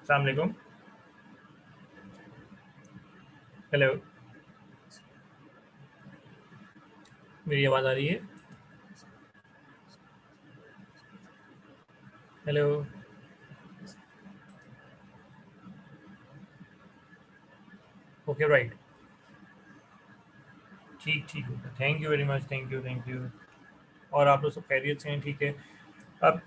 अस्सलाम वालेकुम। हेलो, मेरी आवाज़ आ रही है? हेलो। Okay, right. ठीक ठीक होगा। Thank you very much. Thank you, thank you. और आप लोग सब खैरियत से हैं? ठीक है। अब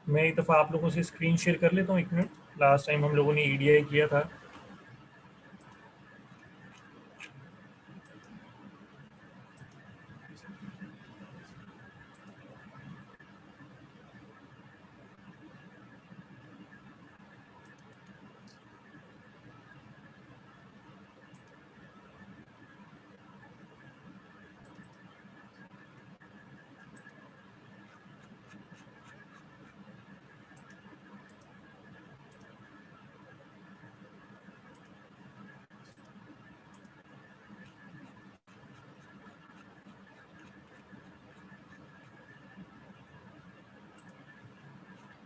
मैं एक दफ़ा आप लोगों से स्क्रीन शेयर कर लेता हूँ, 1 मिनट। लास्ट टाइम हम लोगों ने ईडीआई किया था।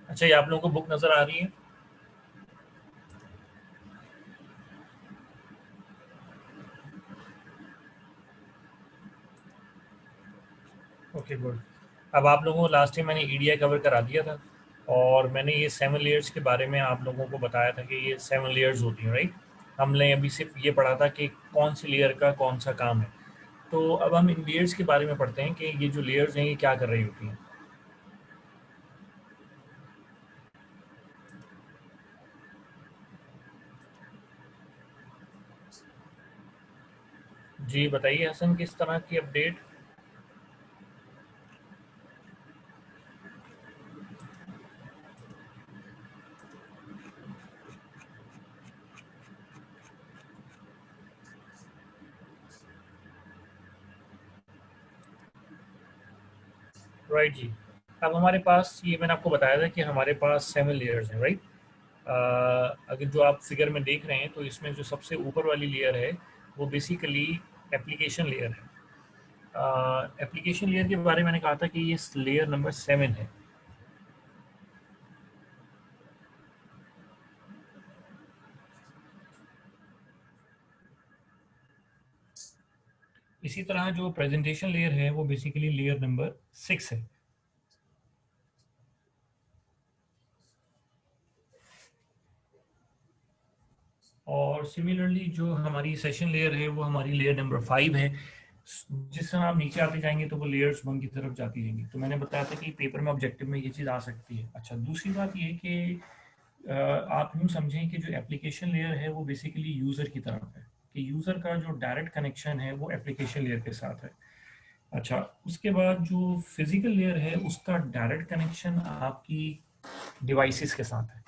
अच्छा, ये आप लोगों को बुक नज़र आ रही है? Okay, good. अब आप लोगों को लास्ट टाइम मैंने ईडीआई कवर करा दिया था, और मैंने ये 7 लेयर्स के बारे में आप लोगों को बताया था कि ये 7 लेयर्स होती हैं, राइट? हमने अभी सिर्फ ये पढ़ा था कि कौन सी लेयर का कौन सा काम है। तो अब हम इन लेयर्स के बारे में पढ़ते हैं कि ये जो लेयर्स हैं ये क्या कर रही होती हैं। जी बताइए हसन, किस तरह की अपडेट? राइट जी। अब हमारे पास, ये मैंने आपको बताया था कि हमारे पास 7 लेयर्स हैं, राइट? अगर जो आप फिगर में देख रहे हैं तो इसमें जो सबसे ऊपर वाली लेयर है वो बेसिकली एप्लीकेशन लेयर है। एप्लीकेशन लेयर के बारे में मैंने कहा था कि ये लेयर नंबर 7 है। इसी तरह जो प्रेजेंटेशन लेयर है वो बेसिकली लेयर नंबर 6 है। और सिमिलरली जो हमारी सेशन लेयर है वो हमारी लेयर नंबर 5 है। जिस समय आप नीचे आते जाएंगे तो वो लेयर्स 1 की तरफ जाती रहेंगी। तो मैंने बताया था कि पेपर में ऑब्जेक्टिव में ये चीज़ आ सकती है। अच्छा, दूसरी बात ये कि आप यूँ समझें कि जो एप्लीकेशन लेयर है वो बेसिकली यूज़र की तरफ है, कि यूज़र का जो डायरेक्ट कनेक्शन है वो एप्लीकेशन लेयर के साथ है। अच्छा, उसके बाद जो फिजिकल लेयर है उसका डायरेक्ट कनेक्शन आपकी डिवाइसेस के साथ है।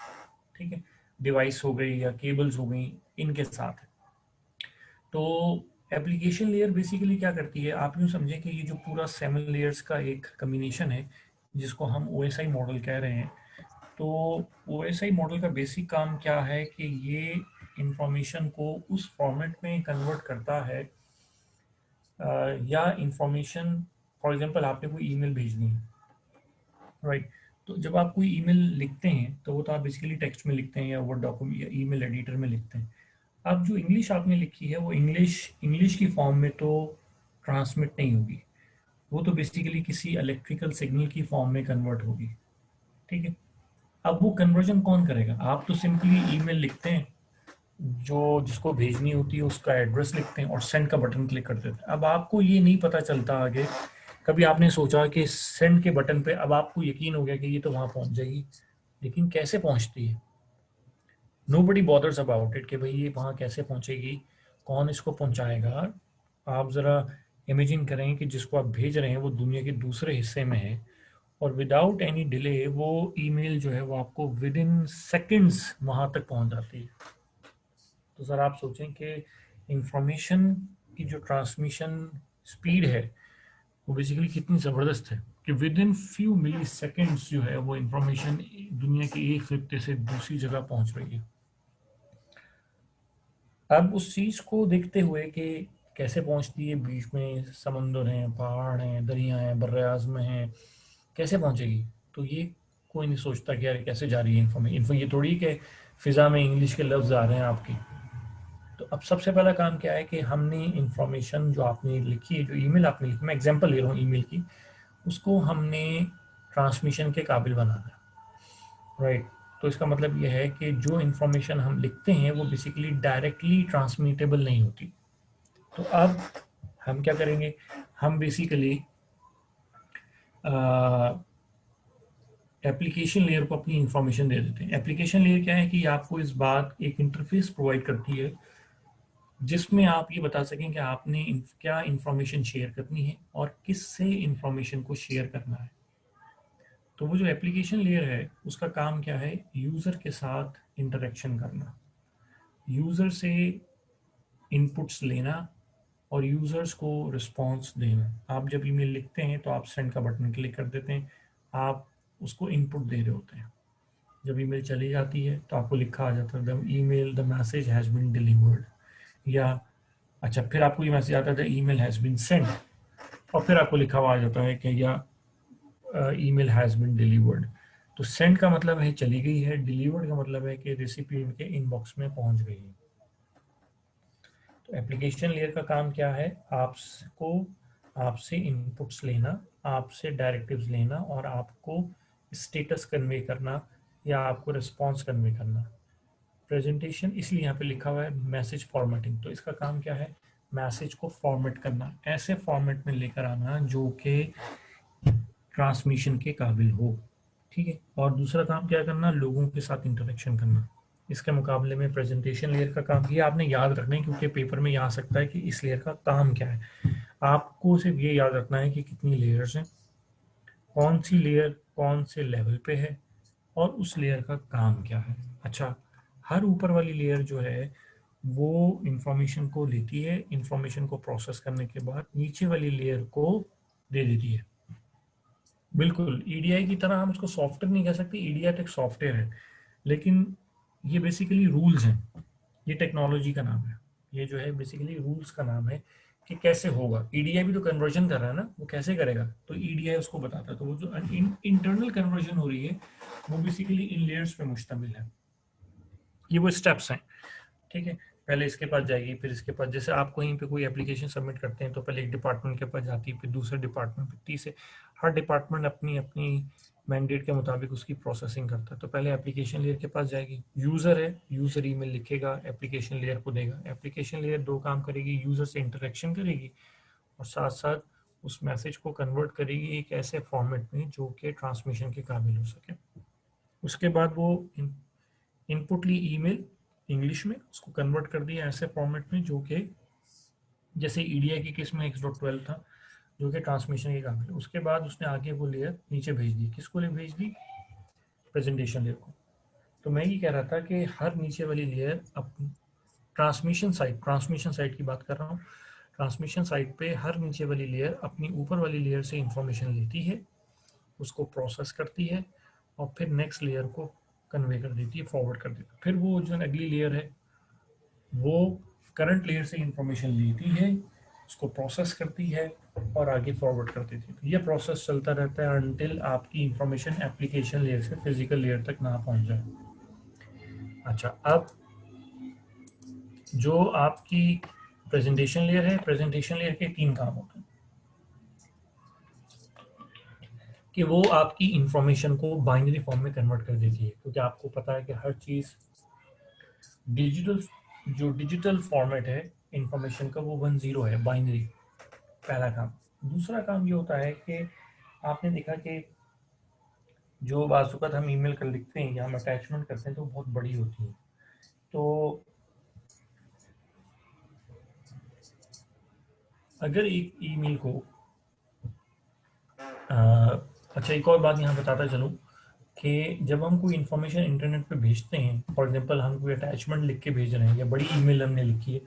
ठीक है, डिवाइस हो गई या केबल्स हो गई, इनके साथ है। तो एप्लीकेशन लेयर बेसिकली क्या करती है, आप यूँ समझें कि ये जो पूरा 7 लेयर्स का एक कम्बिनेशन है जिसको हम ओएसआई मॉडल कह रहे हैं। तो ओएसआई मॉडल का बेसिक काम क्या है कि ये इंफॉर्मेशन को उस फॉर्मेट में कन्वर्ट करता है, या इंफॉर्मेशन, फॉर एग्जांपल आपने कोई ईमेल भेजनी है, राइट? तो जब आप कोई ईमेल लिखते हैं तो वो तो आप बेसिकली टेक्स्ट में लिखते हैं या वर्ड डॉक्यूमेंट या ईमेल एडिटर में लिखते हैं। अब जो इंग्लिश आपने लिखी है वो इंग्लिश इंग्लिश की फॉर्म में तो ट्रांसमिट नहीं होगी। वो तो बेसिकली किसी इलेक्ट्रिकल सिग्नल की फॉर्म में कन्वर्ट होगी। ठीक है। अब वो कन्वर्जन कौन करेगा? आप तो सिंपली ईमेल लिखते हैं, जो जिसको भेजनी होती है उसका एड्रेस लिखते हैं और सेंड का बटन क्लिक कर देते हैं। अब आपको ये नहीं पता चलता आगे, कभी आपने सोचा कि सेंड के बटन पे अब आपको यकीन हो गया कि ये तो वहां पहुंच जाएगी, लेकिन कैसे पहुंचती है? Nobody bothers about it कि भाई ये वहां कैसे पहुंचेगी, कौन इसको पहुंचाएगा। आप ज़रा इमेजिन करें कि जिसको आप भेज रहे हैं वो दुनिया के दूसरे हिस्से में है, और विदाउट एनी डिले वो ईमेल जो है वो आपको विद इन सेकेंड्स वहां तक पहुंच जाती है। तो ज़रा आप सोचें कि इंफॉर्मेशन की जो ट्रांसमिशन स्पीड है वो बेसिकली कितनी ज़बरदस्त है, कि within few milliseconds जो है वो इंफॉर्मेशन दुनिया के एक खत्े से दूसरी जगह पहुंच रही है। अब उस चीज़ को देखते हुए कि कैसे पहुंचती है, बीच में समंदर हैं, पहाड़ हैं, दरिया हैं, बर्रे आज़म हैं, कैसे पहुंचेगी? तो ये कोई नहीं सोचता कि यार कैसे जा रही है इन्फो, ये थोड़ी कि फिजा में इंग्लिश के लफ्ज आ रहे हैं आपके। तो अब सबसे पहला काम क्या है कि हमने इंफॉर्मेशन जो आपने लिखी है, जो ईमेल आपने लिखी, मैं एग्जांपल ले रहा हूँ ईमेल की, उसको हमने ट्रांसमिशन के काबिल बनाना है, राइट। तो इसका मतलब ये है कि जो इंफॉर्मेशन हम लिखते हैं वो बेसिकली डायरेक्टली ट्रांसमिटेबल नहीं होती। तो अब हम क्या करेंगे, हम बेसिकली एप्लीकेशन लेयर को अपनी इंफॉर्मेशन दे देते हैं। एप्लीकेशन लेयर क्या है कि आपको इस बात एक इंटरफेस प्रोवाइड करती है जिसमें आप ये बता सकें कि आपने क्या इंफॉर्मेशन शेयर करनी है और किससे इंफॉर्मेशन को शेयर करना है। तो वो जो एप्लीकेशन लेयर है उसका काम क्या है, यूज़र के साथ इंटरेक्शन करना, यूज़र से इनपुट्स लेना और यूज़र्स को रिस्पॉन्स देना। आप जब ईमेल लिखते हैं तो आप सेंड का बटन क्लिक कर देते हैं, आप उसको इनपुट दे रहे होते हैं। जब ईमेल चली जाती है तो आपको लिखा आ जाता है the message has been delivered, या अच्छा फिर आपको ये मैसेज आता है ईमेल हैज़ बीन सेंड, और फिर आपको लिखा हुआ आ जाता है कि या ईमेल हैज़ बीन डिलीवर्ड। तो सेंड का मतलब है चली गई है, डिलीवर्ड का मतलब है कि रेसिपिएंट के इनबॉक्स में पहुंच गई है। तो एप्लीकेशन लेयर का काम क्या है, आपको आपसे इनपुट्स लेना, आपसे डायरेक्टिव्स लेना और आपको स्टेटस कन्वे करना या आपको रिस्पॉन्स कन्वे करना। प्रेजेंटेशन इसलिए यहाँ पे लिखा हुआ है मैसेज फॉर्मेटिंग, तो इसका काम क्या है, मैसेज को फॉर्मेट करना, ऐसे फॉर्मेट में लेकर आना जो कि ट्रांसमिशन के काबिल हो, ठीक है। और दूसरा काम क्या करना, लोगों के साथ इंटरेक्शन करना। इसके मुकाबले में प्रेजेंटेशन लेयर का काम, ये आपने याद रखना है क्योंकि पेपर में आ सकता है कि इस लेयर का काम क्या है। आपको सिर्फ ये याद रखना है कि कितनी लेयर्स हैं, कौन सी लेयर कौन से लेवल पे है और उस लेयर का काम क्या है। अच्छा, हर ऊपर वाली लेयर जो है वो इंफॉर्मेशन को लेती है, इंफॉर्मेशन को प्रोसेस करने के बाद नीचे वाली लेयर को दे देती है। बिल्कुल ईडीआई की तरह हम उसको सॉफ्टवेयर नहीं कह सकते, ईडीआई तो एक सॉफ्टवेयर है, लेकिन ये बेसिकली रूल्स हैं, ये टेक्नोलॉजी का नाम है, ये जो है बेसिकली रूल्स का नाम है कि कैसे होगा। ईडीआई भी तो कन्वर्जन कर रहा है ना, वो कैसे करेगा, तो ईडीआई उसको बताता है। तो वो जो इंटरनल कन्वर्जन हो रही है वो बेसिकली इन लेयर्स पे मुश्तमिल है। ये वो स्टेप्स हैं, ठीक है। पहले इसके पास जाएगी, फिर इसके पास, जैसे आप कहीं पे कोई एप्लीकेशन सबमिट करते हैं तो पहले एक डिपार्टमेंट के पास जाती है, फिर दूसरे डिपार्टमेंट, फिर तीसरे, हर डिपार्टमेंट अपनी अपनी मैंडेट के मुताबिक उसकी प्रोसेसिंग करता है। तो पहले एप्लीकेशन लेयर के पास जाएगी, यूज़र है, यूज़र ईमेल लिखेगा, एप्लीकेशन लेयर को देगा। एप्लीकेशन लेयर दो काम करेगी, यूज़र से इंटरेक्शन करेगी और साथ साथ उस मैसेज को कन्वर्ट करेगी एक ऐसे फॉर्मेट में जो कि ट्रांसमिशन के काबिल हो सके। उसके बाद वो इनपुट ली ईमेल इंग्लिश में, उसको कन्वर्ट कर दिया ऐसे फॉर्मेट में जो कि जैसे ईडीआई के केस में x.12 था जो कि ट्रांसमिशन के काबिल है। उसके बाद उसने आगे वो लेयर नीचे भेज दी, किसको ले भेज दी, प्रेजेंटेशन लेयर को। तो मैं ये कह रहा था कि हर नीचे वाली लेयर अपनी ट्रांसमिशन साइड की बात कर रहा हूँ, ट्रांसमिशन साइड पे हर नीचे वाली लेयर अपनी ऊपर वाली लेयर से इंफॉर्मेशन लेती है, उसको प्रोसेस करती है और फिर नेक्स्ट लेयर को कन्वे कर देती है, फॉरवर्ड कर देती है। फिर वो जो अगली लेयर है वो करंट लेयर से इंफॉर्मेशन लेती है, उसको प्रोसेस करती है और आगे फॉरवर्ड कर देती है। तो ये प्रोसेस चलता रहता है अनटिल आपकी इंफॉर्मेशन एप्लीकेशन लेयर से फिजिकल लेयर तक ना पहुंच जाए। अच्छा, अब जो आपकी प्रेजेंटेशन लेयर है, प्रेजेंटेशन लेयर के तीन काम होते हैं कि वो आपकी इंफॉर्मेशन को बाइनरी फॉर्म में कन्वर्ट कर देती है, क्योंकि आपको पता है कि हर चीज़ डिजिटल फॉर्मेट है इंफॉर्मेशन का, वो 1-0 है, बाइनरी, पहला काम। दूसरा काम ये होता है कि आपने देखा कि जो बाज़ हम ईमेल कर लिखते हैं या हम अटैचमेंट करते हैं तो बहुत बड़ी होती है। तो अगर एक ईमेल को अच्छा, एक और बात यहाँ बताता चलूँ कि जब हम कोई इन्फॉर्मेशन इंटरनेट पे भेजते हैं, फॉर एग्जांपल हम कोई अटैचमेंट लिख के भेज रहे हैं या बड़ी ईमेल हमने लिखी है,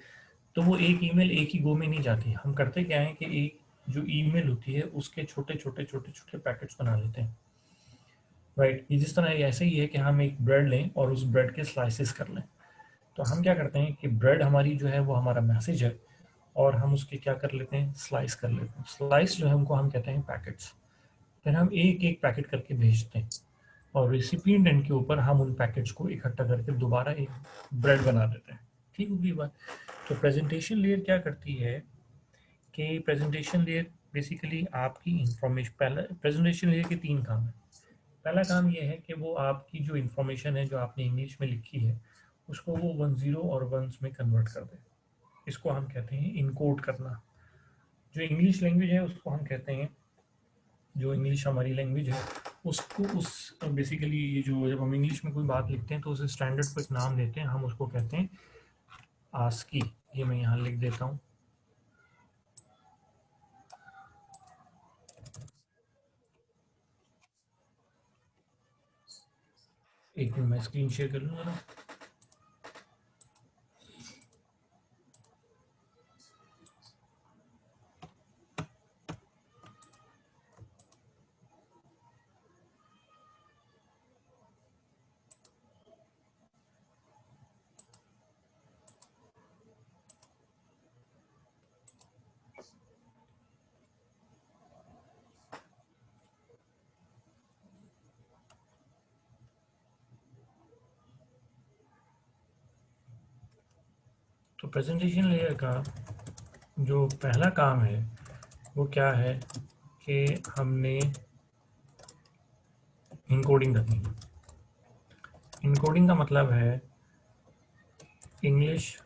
तो वो एक ईमेल एक ही गो में नहीं जाती। हम करते क्या है कि एक जो ईमेल होती है उसके छोटे छोटे छोटे छोटे पैकेट्स बना लेते हैं, राइट। ये जिस तरह ऐसे ही है कि हम एक ब्रेड लें और उस ब्रेड के स्लाइसेस कर लें। तो हम क्या करते हैं कि ब्रेड हमारी जो है वो हमारा मैसेज है और हम उसके क्या कर लेते हैं, स्लाइस कर लेते हैं। स्लाइस जो है उनको हम कहते हैं पैकेट्स। फिर हम एक एक पैकेट करके भेजते हैं। और रिसिपिएंट एंड के ऊपर हम उन पैकेट्स को इकट्ठा करके दोबारा एक ब्रेड बना देते हैं। ठीक होगी बात। तो प्रेजेंटेशन लेयर क्या करती है कि प्रेजेंटेशन लेयर बेसिकली आपकी इंफॉर्मेशन, पहला प्रेजेंटेशन लेयर के 3 काम है। पहला काम ये है कि वो आपकी जो इंफॉर्मेशन है जो आपने इंग्लिश में लिखी है उसको वो 10 और वंस में कन्वर्ट कर दे। इसको हम कहते हैं इनकोड करना। जो इंग्लिश लैंग्वेज है उसको हम कहते हैं, जो इंग्लिश हमारी लैंग्वेज है उसको उस बेसिकली ये जो जब हम इंग्लिश में कोई बात लिखते हैं तो उस स्टैंडर्ड को एक नाम देते हैं, हम उसको कहते हैं आस्की। ये मैं यहाँ लिख देता हूँ। एक मिनट मैं स्क्रीन शेयर कर लूँगा ना। तो प्रेजेंटेशन लेयर का जो पहला काम है वो क्या है कि हमने इनकोडिंग करनी है। इनकोडिंग का मतलब है इंग्लिश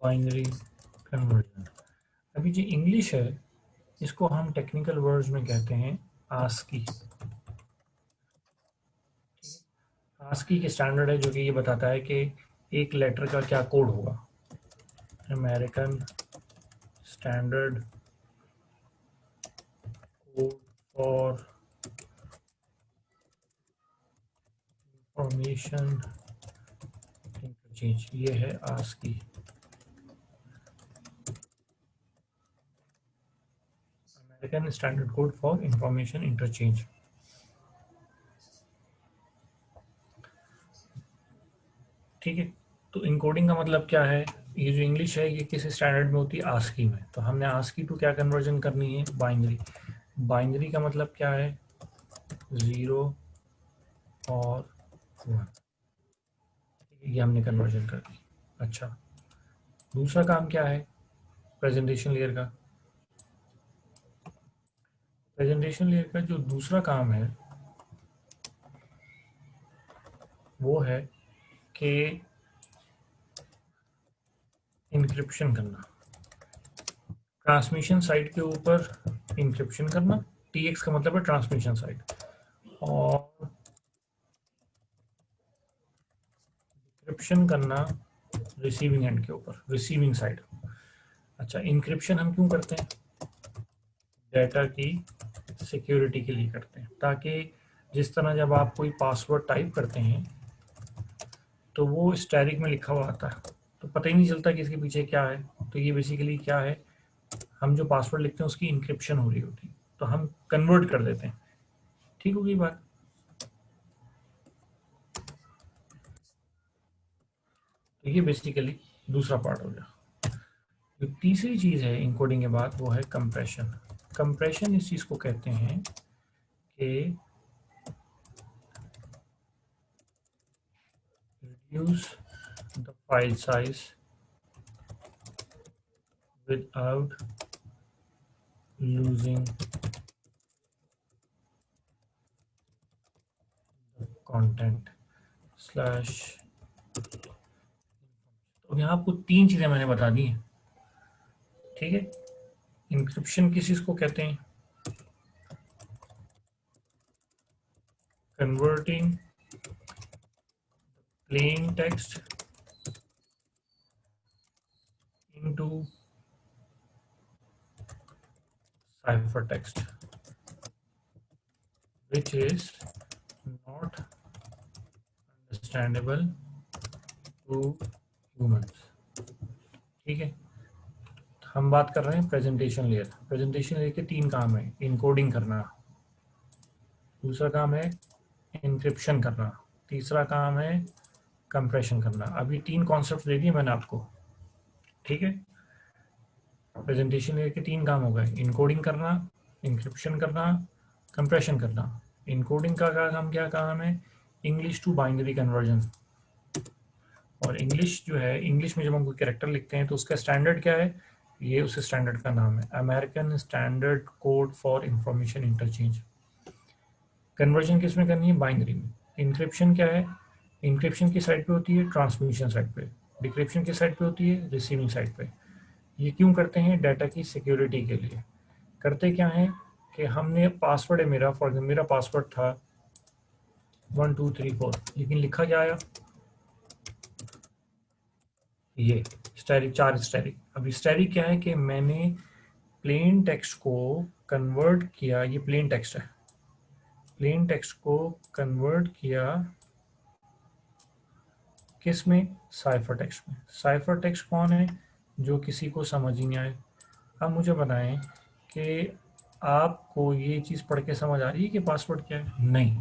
बाइनरी कन्वर्जन। अभी जो इंग्लिश है इसको हम टेक्निकल वर्ड्स में कहते हैं आस्की। आस्की के स्टैंडर्ड है जो कि ये बताता है कि एक लेटर का क्या कोड होगा। American standard code for information interchange, ये है ASCII. American standard code for information interchange. ठीक है। तो इनकोडिंग का मतलब क्या है, ये जो इंग्लिश है ये किस स्टैंडर्ड में होती है, आस्की में। तो हमने आस्की टू क्या कन्वर्जन करनी है, बाइनरी। बाइनरी का मतलब क्या है, 0 और 1। ये हमने कन्वर्जन कर दी। अच्छा, दूसरा काम क्या है प्रेजेंटेशन लेयर का। प्रेजेंटेशन लेयर का जो दूसरा काम है वो है कि इंक्रिप्शन करना। ट्रांसमिशन साइट के ऊपर इंक्रिप्शन करना। TX का मतलब है ट्रांसमिशन साइट, और इंक्रिप्शन करना रिसीविंग एंड के ऊपर, रिसीविंग साइड। अच्छा, इंक्रिप्शन हम क्यों करते हैं, डाटा की सिक्योरिटी के लिए करते हैं, ताकि जिस तरह जब आप कोई पासवर्ड टाइप करते हैं तो वो स्टैटिक में लिखा हुआ आता है तो पता ही नहीं चलता कि इसके पीछे क्या है। तो ये बेसिकली क्या है, हम जो पासवर्ड लिखते हैं उसकी इंक्रिप्शन हो रही होती है, तो हम कन्वर्ट कर देते हैं। ठीक होगी बात। तो ये बेसिकली दूसरा पार्ट हो गया। जो तीसरी चीज है इनकोडिंग के बाद वो है कंप्रेशन। कंप्रेशन इस चीज को कहते हैं कि reduce the file size without losing the content slash। तो यहाँ आपको 3 चीजें मैंने बता दी हैं। ठीक है। इंक्रिप्शन किस चीज को कहते हैं, converting plain text into ciphertext which is not understandable to humans। ठीक है। हम बात कर रहे हैं प्रेजेंटेशन लेयर। प्रेजेंटेशन लेयर के 3 काम है, इनकोडिंग करना, दूसरा काम है इंक्रिप्शन करना, तीसरा काम है कंप्रेशन करना। अभी 3 कॉन्सेप्ट दे दिए मैंने आपको। ठीक है। प्रेजेंटेशन लेयर के 3 काम हो गए, इनकोडिंग करना, इंक्रिप्शन करना, कंप्रेशन करना। इनकोडिंग का काम क्या काम है? English to binary conversion. और इंग्लिश जो है, इंग्लिश में जब हम कोई कैरेक्टर लिखते हैं तो उसका स्टैंडर्ड क्या है? ये उस स्टैंडर्ड का नाम है, American standard code for information interchange. Conversion किस में करनी है? बाइनरी में। इंक्रिप्शन क्या है? इंक्रिप्शन की साइड पे होती है ट्रांसमिशन साइड पे, डिक्रिप्शन की साइड पे होती है रिसीविंग साइड पे। ये क्यों करते हैं? डाटा की सिक्योरिटी के लिए। करते क्या है कि हमने पासवर्ड है मेरा, फॉर एग्जाम्पल मेरा पासवर्ड था 1234, लेकिन लिखा क्या आया? ये स्टैटिक, 4 स्टैटिक। अब स्टैटिक क्या है कि मैंने प्लेन टेक्स्ट को कन्वर्ट किया, ये प्लेन टेक्स्ट है, प्लेन टेक्स्ट को कन्वर्ट किया किस में? साइफर टेक्स्ट में। साइफर टेक्स्ट कौन है? जो किसी को समझ ही नहीं आए। अब मुझे बताएं कि आपको ये चीज़ पढ़ के समझ आ रही है कि पासवर्ड क्या है? नहीं।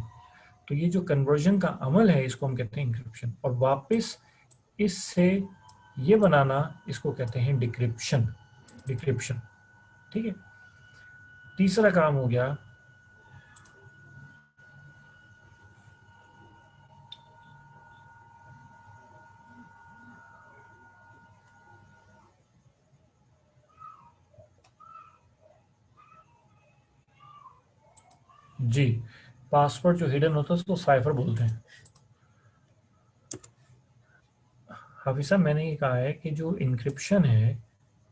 तो ये जो कन्वर्जन का अमल है इसको हम कहते हैं इंक्रिप्शन, और वापस इससे ये बनाना इसको कहते हैं डिक्रिप्शन। डिक्रिप्शन, ठीक है। तीसरा काम हो गया, जी, पासवर्ड जो हिडन होता है उसको साइफर बोलते हैं। हाफिज साहब, मैंने ये कहा है कि जो इंक्रिप्शन है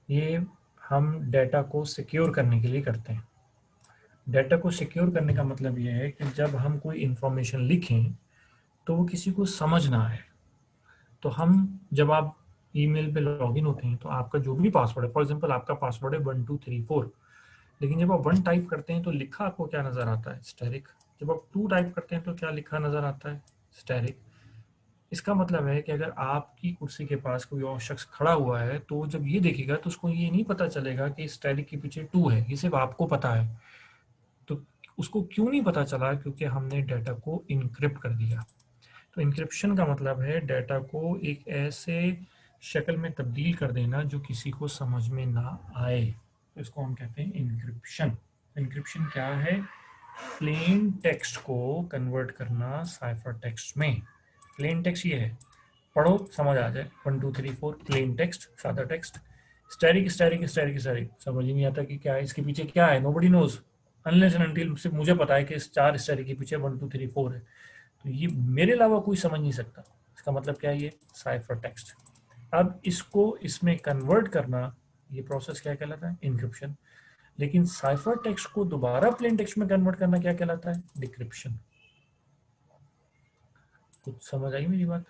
ये हम डाटा को सिक्योर करने के लिए करते हैं। डाटा को सिक्योर करने का मतलब ये है कि जब हम कोई इंफॉर्मेशन लिखें तो वो किसी को समझ ना आए। तो हम, जब आप ईमेल पे लॉगिन होते हैं तो आपका जो भी पासवर्ड है, फॉर एग्जांपल आपका पासवर्ड है 1234, लेकिन जब आप 1 टाइप करते हैं तो लिखा आपको क्या नजर आता है? स्टैटिक। जब आप 2 टाइप करते हैं तो क्या लिखा नजर आता है? स्टैटिक। इसका मतलब है कि अगर आपकी कुर्सी के पास कोई और शख्स खड़ा हुआ है तो जब ये देखेगा तो उसको ये नहीं पता चलेगा कि स्टैटिक के पीछे 2 है, ये सिर्फ आपको पता है। तो उसको क्यों नहीं पता चला? क्योंकि हमने डाटा को इनक्रिप्ट कर दिया। तो इंक्रिप्शन का मतलब है डाटा को एक ऐसे शक्ल में तब्दील कर देना जो किसी को समझ में ना आए, तो इसको हम कहते हैं इंक्रिप्शन। इंक्रिप्शन क्या है? प्लेन टेक्स्ट को कन्वर्ट करना साइफर टेक्स्ट में। प्लेन टेक्स्ट ये है, पढ़ो समझ आ जाए, 1234 प्लेन टेक्स्ट, सादा text. Static static static static समझ ही नहीं आता कि क्या है, इसके पीछे क्या है, nobody knows unless and until सिर्फ मुझे पता है कि इस 4 स्टैटिक के पीछे 1234 है, तो ये मेरे अलावा कोई समझ नहीं सकता। इसका मतलब क्या है? ये साइफर टेक्स्ट। अब इसको इसमें कन्वर्ट करना, ये प्रोसेस क्या कहलाता है? इंक्रिप्शन। लेकिन साइफर टेक्स्ट को दोबारा प्लेन टेक्स्ट में कन्वर्ट करना क्या कहलाता है? डिक्रिप्शन। कुछ समझ आई मेरी बात?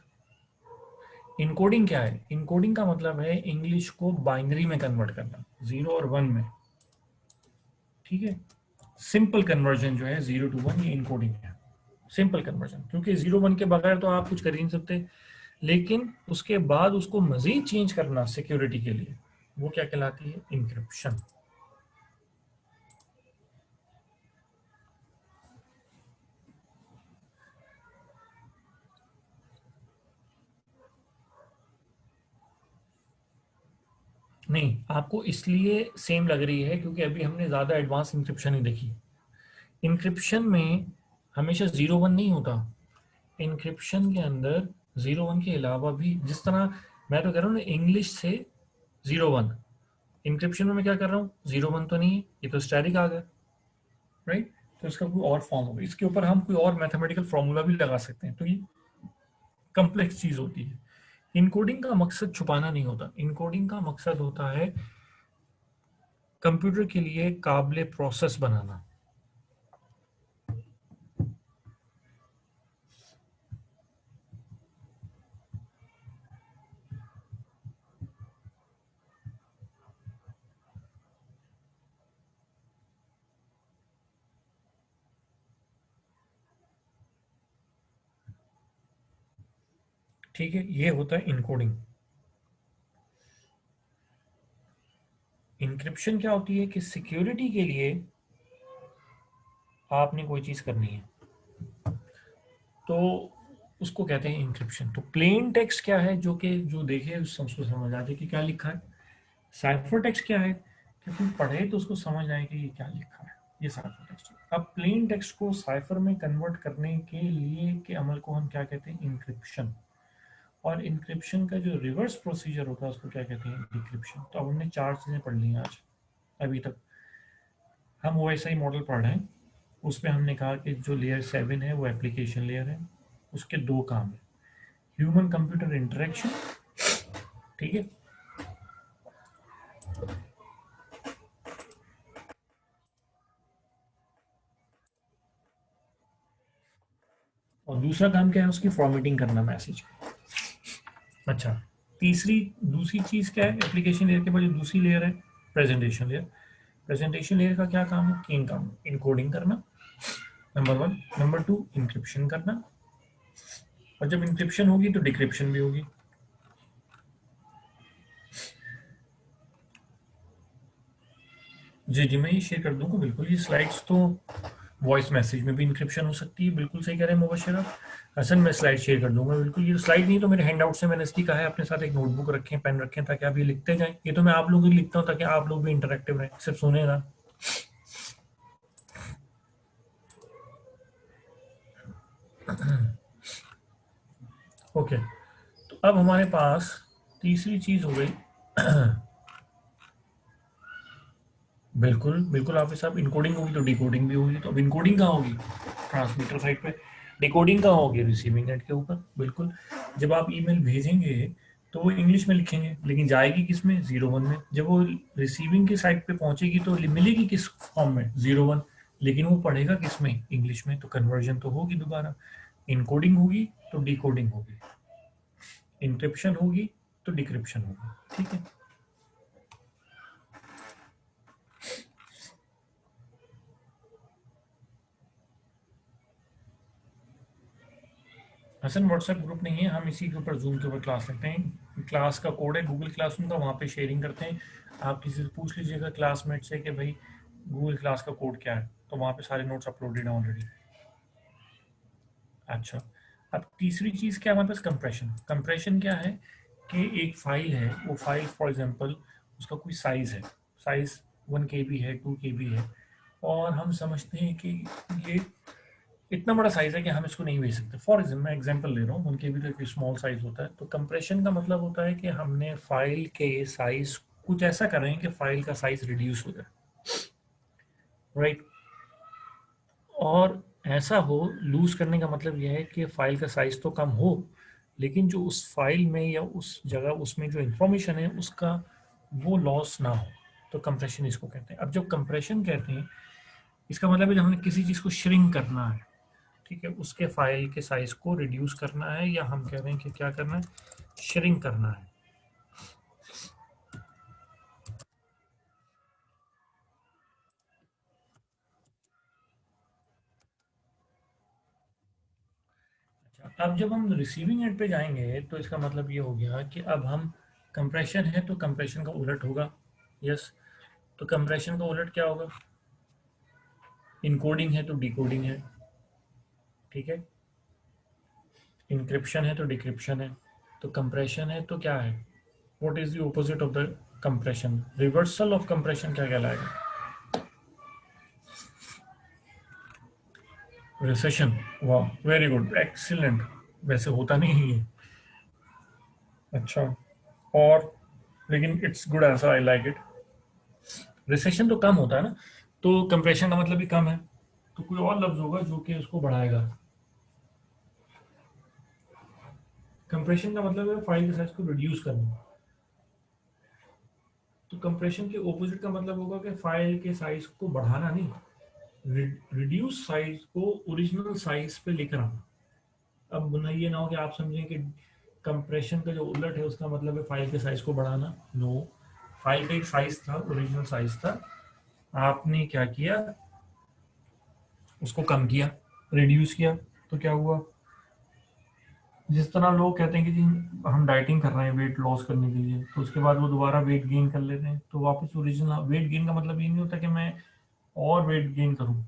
इनकोडिंग क्या है? इनकोडिंग का मतलब है इंग्लिश को बाइनरी में कन्वर्ट करना, 0 और 1 में, ठीक है। सिंपल कन्वर्जन जो है 0 to 1, ये इनकोडिंग है। सिंपल कन्वर्जन, क्योंकि 0 1 के बगैर तो आप कुछ कर ही नहीं सकते, लेकिन उसके बाद उसको मजीद चेंज करना सिक्योरिटी के लिए, वो क्या कहलाती है? इंक्रिप्शन। नहीं, आपको इसलिए सेम लग रही है क्योंकि अभी हमने ज्यादा एडवांस इंक्रिप्शन ही देखी। इंक्रिप्शन में हमेशा 0 1 नहीं होता। इंक्रिप्शन के अंदर 0 1 के अलावा भी, जिस तरह मैं तो कह रहा हूँ ना इंग्लिश से 0 1, इंक्रिप्शन में मैं क्या कर रहा हूँ? 0 1 तो नहीं है, ये तो स्टैटिक आ गया, राइट। तो इसका कोई और फॉर्म होगा, इसके ऊपर हम कोई और मैथमेटिकल फॉर्मूला भी लगा सकते हैं, तो ये कम्प्लेक्स चीज होती है। इनकोडिंग का मकसद छुपाना नहीं होता, इनकोडिंग का मकसद होता है कंप्यूटर के लिए काबिल प्रोसेस बनाना। ठीक है, ये होता है इनकोडिंग। इंक्रिप्शन क्या होती है कि सिक्योरिटी के लिए आपने कोई चीज करनी है, तो उसको कहते हैं इंक्रिप्शन। तो प्लेन टेक्स्ट क्या है? जो कि जो देखे उसको समझ आ जाए कि क्या लिखा है। साइफर टेक्स्ट क्या है? कि कोई पढ़े तो उसको समझ आए कि ये क्या लिखा है, ये साइफर टेक्स्ट है। अब प्लेन टेक्स्ट को साइफर में कन्वर्ट करने के लिए के अमल को हम क्या कहते हैं? इंक्रिप्शन। और इंक्रिप्शन का जो रिवर्स प्रोसीजर होता है उसको क्या कहते हैं? डिक्रिप्शन। तो अब हमने 4 चीज़ें पढ़ ली हैं आज अभी तक। हम OSI मॉडल पढ़ रहे हैं, उसमें हमने कहा कि जो लेयर 7 है वो एप्लीकेशन लेयर है, उसके 2 काम है, ह्यूमन कंप्यूटर इंटरेक्शन, ठीक है, और दूसरा काम क्या है? उसकी फॉर्मेटिंग करना मैसेज। अच्छा, दूसरी चीज़ क्या है? एप्लीकेशन लेयर के बाद जो दूसरी लेयर है, प्रेजेंटेशन लेयर। प्रेजेंटेशन लेयर का क्या काम है? 3 काम: इनकोडिंग करना, नंबर 1, नंबर 2 इंक्रिप्शन करना, और जब इंक्रिप्शन होगी तो डिक्रिप्शन भी होगी। जी जी, मैं ये शेयर कर दूंगा बिल्कुल। ये स्लाइड्स तो वॉइस मैसेज में भी इंक्रिप्शन हो सकती है, बिल्कुल सही कह रहे हैं मुबशर आप। हसन, मैं स्लाइड शेयर कर दूंगा बिल्कुल। ये स्लाइड नहीं तो मेरे हैंड आउट से मैंने इसलिए कहा है अपने साथ एक नोटबुक रखें, पेन रखें, ताकि आप ये लिखते जाएं। ये तो मैं आप लोगों के लिए लिखता हूँ ताकि आप लोग भी इंटरेक्टिव रहें, सिर्फ सुने ना। ओके, तो अब हमारे पास तीसरी चीज हो गई। बिल्कुल बिल्कुल आप साहब, इनकोडिंग होगी तो डिकोडिंग भी होगी। तो अब इनकोडिंग कहाँ होगी? ट्रांसमीटर साइड पे। डिकोडिंग कहाँ होगी? रिसीविंग एंड के ऊपर। बिल्कुल, जब आप ईमेल भेजेंगे तो वो इंग्लिश में लिखेंगे, लेकिन जाएगी किस में? 0-1 में। जब वो रिसीविंग के साइड पे पहुंचेगी तो मिलेगी किस फॉर्म में? 0-1। लेकिन वो पढ़ेगा किस में? इंग्लिश में। तो कन्वर्जन तो होगी दोबारा। इनकोडिंग होगी तो डिकोडिंग होगी, इंक्रिप्शन होगी तो डिक्रिप्शन होगी, ठीक है। हसन, व्हाट्सएप ग्रुप नहीं है, हम इसी के ऊपर जूम के ऊपर क्लास लेते हैं। क्लास का कोड है गूगल क्लासरूम का, वहाँ पे शेयरिंग करते हैं। आप किसी से पूछ लीजिएगा क्लासमेट से कि भाई गूगल क्लास का कोड क्या है, तो वहाँ पे सारे नोट्स अपलोडेड हैं ऑलरेडी। अच्छा, अब तीसरी चीज़ क्या है हमारे पास? कंप्रेशन। कंप्रेशन क्या है कि एक फाइल है, वो फाइल फॉर एग्जांपल उसका कोई साइज़ है, साइज़ 1 KB है, 2 KB है, और हम समझते हैं कि ये इतना बड़ा साइज है कि हम इसको नहीं भेज सकते। फॉर एग्जाम्पल, मैं एग्जांपल ले रहा हूँ, उनके भी तो एक स्मॉल साइज होता है। तो कंप्रेशन का मतलब होता है कि हमने फाइल के साइज कुछ ऐसा कर रहे हैं कि फाइल का साइज रिड्यूस हो जाए, राइट। और ऐसा हो, लूज करने का मतलब यह है कि फाइल का साइज तो कम हो, लेकिन जो उस फाइल में या उस जगह उसमें जो इंफॉर्मेशन है उसका वो लॉस ना हो। तो कंप्रेशन इसको कहते हैं। अब जब कंप्रेशन कहते हैं, इसका मतलब है जब हमने किसी चीज़ को श्रिंक करना है, ठीक है, उसके फाइल के साइज को रिड्यूस करना है, या हम कह रहे हैं कि क्या करना है? श्रिंक करना है। अच्छा, अब जब हम रिसीविंग एंड पे जाएंगे तो इसका मतलब ये हो गया कि अब हम, कंप्रेशन है तो कंप्रेशन का उलट होगा। यस, तो कंप्रेशन का उलट क्या होगा? इनकोडिंग है तो डिकोडिंग है, ठीक है। इंक्रिप्शन है तो डिक्रिप्शन है। तो कंप्रेशन है तो क्या है? What is the opposite of the compression? Reversal of compression क्या कहलाएगा? रिसेशन। वाह, वेरी गुड, एक्सीलेंट। वैसे होता नहीं है ये। अच्छा, और लेकिन it's good answer, I like it. Recession तो कम होता है ना, तो कंप्रेशन का मतलब भी कम है। तो कोई और लफ्ज होगा जो कि उसको बढ़ाएगा। कंप्रेशन का मतलब है फाइल के साइज को रिड्यूस करना। तो कंप्रेशन के ऑपोजिट का मतलब होगा कि फाइल के साइज को बढ़ाना नहीं, रिड्यूस साइज को ओरिजिनल साइज पे लेकर आना। अब ना ये ना हो कि आप समझें कि कंप्रेशन का जो उलट है उसका मतलब है फाइल के साइज को बढ़ाना। नो, फाइल का एक साइज था, ओरिजिनल साइज था, आपने क्या किया? उसको कम किया, रिड्यूस किया। तो क्या हुआ? जिस तरह लोग कहते हैं कि जी हम डाइटिंग कर रहे हैं वेट लॉस करने के लिए, तो उसके बाद वो दोबारा वेट गेन कर लेते हैं, तो वापस ओरिजिनल वेट गेन का मतलब ये नहीं होता कि मैं और वेट गेन करूं।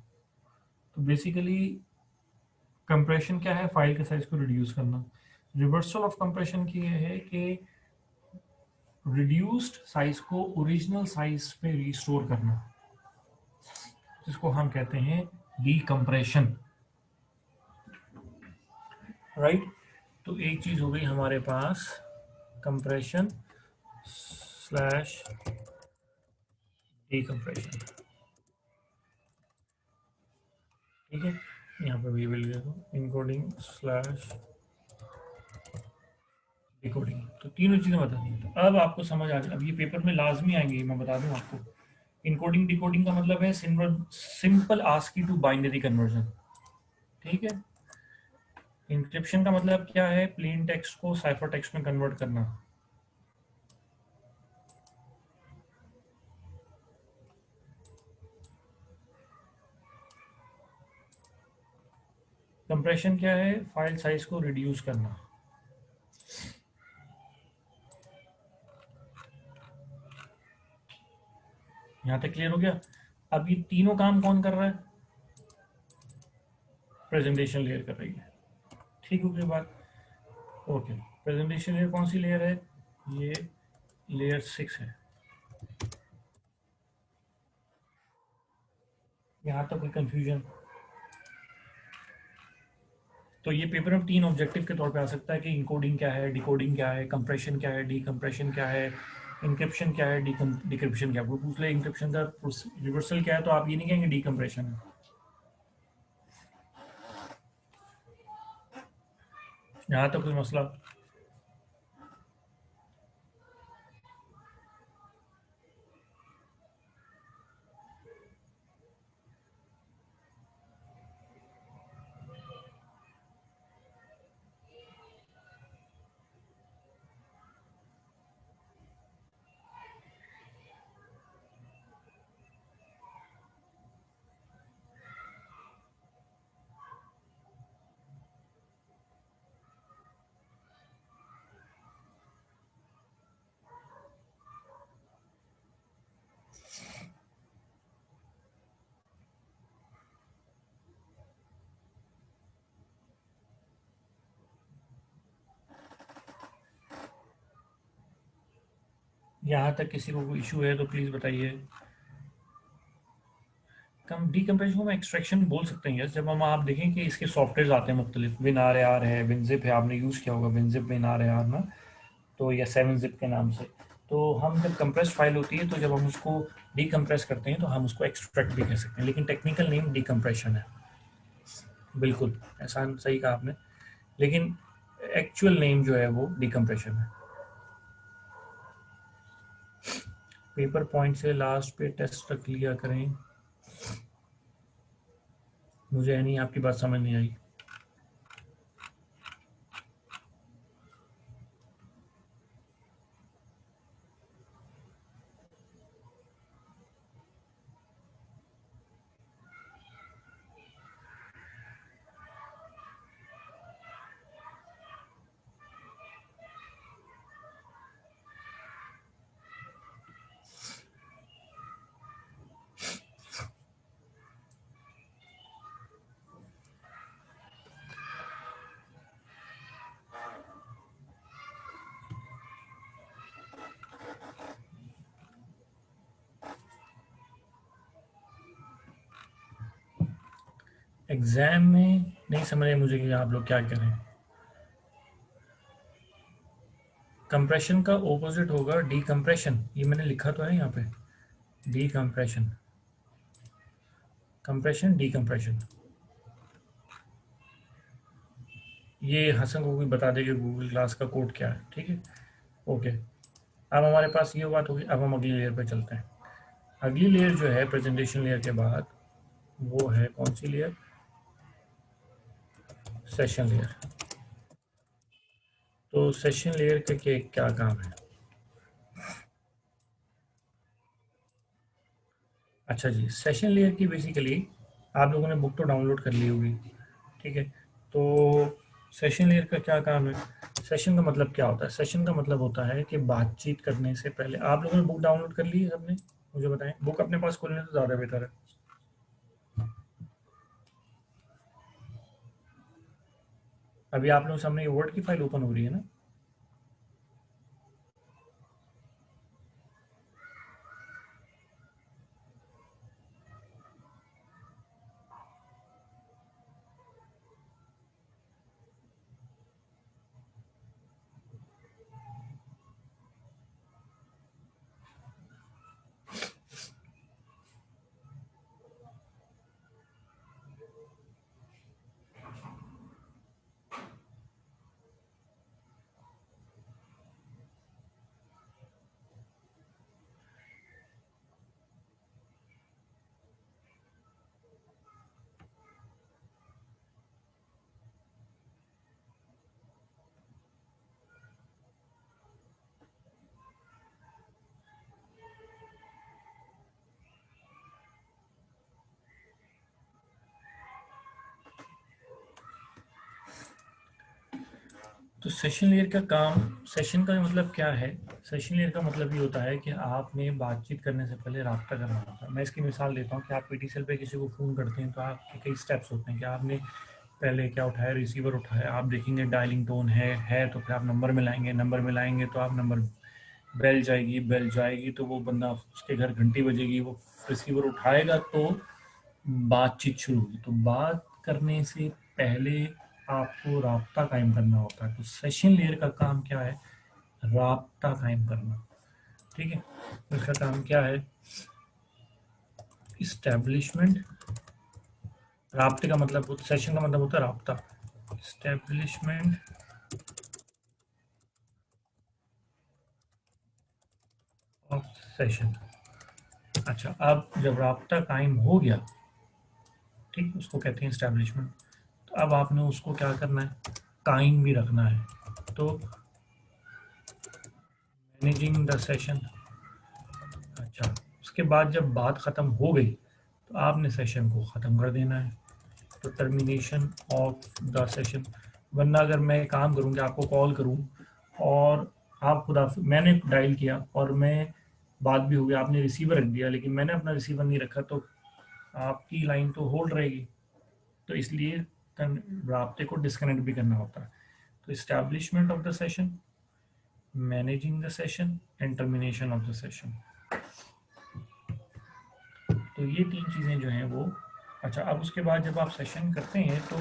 तो बेसिकली कंप्रेशन क्या है? फाइल के साइज को रिड्यूस करना। रिवर्सल ऑफ कंप्रेशन की ये है कि रिड्यूस्ड साइज को ओरिजिनल साइज पे रिस्टोर करना, जिसको हम कहते हैं डीकम्प्रेशन, राइट। तो एक चीज हो गई हमारे पास कंप्रेशन स्लैश डीकम्प्रेशन, ठीक है। यहाँ पे भी लिख दो इनकोडिंग स्लैश डिकोडिंग। तो तीनों चीजें बता दी। तो अब आपको समझ आ गई, अब ये पेपर में लाजमी आएंगे, मैं बता दूं आपको। इनकोडिंग डिकोडिंग का मतलब है simple ASCII to binary conversion, ठीक है। इंक्रिप्शन का मतलब क्या है, प्लेन टेक्स्ट को साइफर टेक्स्ट में कन्वर्ट करना। कंप्रेशन क्या है, फाइल साइज को रिड्यूस करना। यहां तक क्लियर हो गया। अब ये तीनों काम कौन कर रहा है, प्रेजेंटेशन लेयर कर रही है, ठीक हो गई बात। ओके, प्रेजेंटेशन लेयर कौन सी लेयर है, ये लेयर 6 है। यहाँ तक कोई कंफ्यूजन। तो ये पेपर में 3 ऑब्जेक्टिव के तौर पे आ सकता है कि इनकोडिंग क्या है, डिकोडिंग क्या है, कंप्रेशन क्या है, डीकम्प्रेशन क्या है, इंक्रिप्शन क्या है, डिक्रिप्शन क्या है। वो पूछ ले इंक्रिप्शन का रिवर्सल क्या है, तो आप ये नहीं कहेंगे डीकम्प्रेशन है। यहाँ तक कोई मसला। यहाँ तक किसी को कोई इशू है तो प्लीज़ बताइए। कम डीकम्प्रेशन को हम एक्सट्रैक्शन बोल सकते हैं, यस। जब हम आप देखें कि इसके सॉफ्टवेयर आते हैं मुख्तलिफ, विन आर ए आर है, विनजिप है, आपने यूज़ किया होगा WinZip, Win R A R ना, तो या 7-zip के नाम से। तो हम जब कंप्रेस फाइल होती है, तो जब हम उसको डीकम्प्रेस करते हैं तो हम उसको एक्सट्रैक्ट भी कह सकते हैं, लेकिन टेक्निकल नेम डीकम्प्रेशन है। बिल्कुल एहसान, सही कहा आपने, लेकिन एक्चुअल नेम जो है वो डीकम्प्रेशन है। पेपर पॉइंट से लास्ट पे टेस्ट रख लिया करें। मुझे नहीं, आपकी बात समझ नहीं आई। एग्जाम में नहीं समझ रहे मुझे कि आप लोग क्या करें। कंप्रेशन का ओपोजिट होगा डीकम्प्रेशन, ये मैंने लिखा तो है यहाँ पे, डीकम्प्रेशन, कंप्रेशन डीकम्प्रेशन। ये हसन को भी बता देंगे गूगल क्लास का कोड क्या है, ठीक है। ओके, अब हमारे पास ये बात होगी, अब हम अगली लेयर पे चलते हैं। अगली लेयर जो है प्रेजेंटेशन लेयर के बाद, वो है कौन सी लेयर, सेशन लेयर। तो सेशन लेयर का क्या काम है। अच्छा जी, सेशन लेयर की बेसिकली आप लोगों ने बुक तो डाउनलोड कर ली होगी, ठीक है। तो सेशन लेयर का क्या काम है, सेशन का मतलब क्या होता है, सेशन का मतलब होता है कि बातचीत करने से पहले, आप लोगों ने बुक डाउनलोड कर ली है सबने, मुझे बताएं, बुक अपने पास खोलने तो ज़्यादा बेहतर है। अभी आप लोगों के सामने ये वर्ड की फाइल ओपन हो रही है ना। तो सेशन लेयर का काम, सेशन का मतलब क्या है? सेशन लेयर का मतलब ये होता है कि आपने बातचीत करने से पहले राब्ता करना होता है। मैं इसकी मिसाल देता हूँ कि आप पीटीसीएल पे किसी को फ़ोन करते हैं तो आपके कई स्टेप्स होते हैं कि आपने पहले क्या उठाया, रिसीवर उठाया, आप देखेंगे डायलिंग टोन है तो फिर आप नंबर मिलाएंगे, नंबर मिलाएंगे तो आप नंबर, बेल जाएगी, बेल जाएगी तो वो बंदा, उसके घर घंटी बजेगी, वो रिसीवर उठाएगा तो बातचीत शुरू होगी। तो बात करने से पहले आपको राब्ता कायम करना होता है। तो सेशन लेयर का काम क्या है? राब्ता कायम करना। ठीक है, इसका काम क्या है? इस्टेब्लिशमेंट, राब्ते का मतलब, सेशन का मतलब होता है राब्ता। Establishment of session. अच्छा, अब जब राब्ता कायम हो गया, ठीक, उसको कहते हैं इस्टेब्लिशमेंट। तो अब आपने उसको क्या करना है? कायम भी रखना है। तो मैनेजिंग द सेशन। अच्छा, उसके बाद जब बात ख़त्म हो गई तो आपने सेशन को ख़त्म कर देना है। तो टर्मिनेशन ऑफ द सेशन। वरना अगर मैं काम करूँ कि आपको कॉल करूँ और आप खुदा, मैंने डायल किया और मैं, बात भी हो गई, आपने रिसीवर रख दिया, लेकिन मैंने अपना रिसीवर नहीं रखा, तो आपकी लाइन तो होल्ड रहेगी। तो इसलिए राब्ते को डिस्कनेक्ट भी करना होता है। तो establishment of the session, managing the session and termination of the session. तो ये तीन चीज़ें जो हैं वो। अच्छा, अब उसके बाद जब आप सेशन करते हैं तो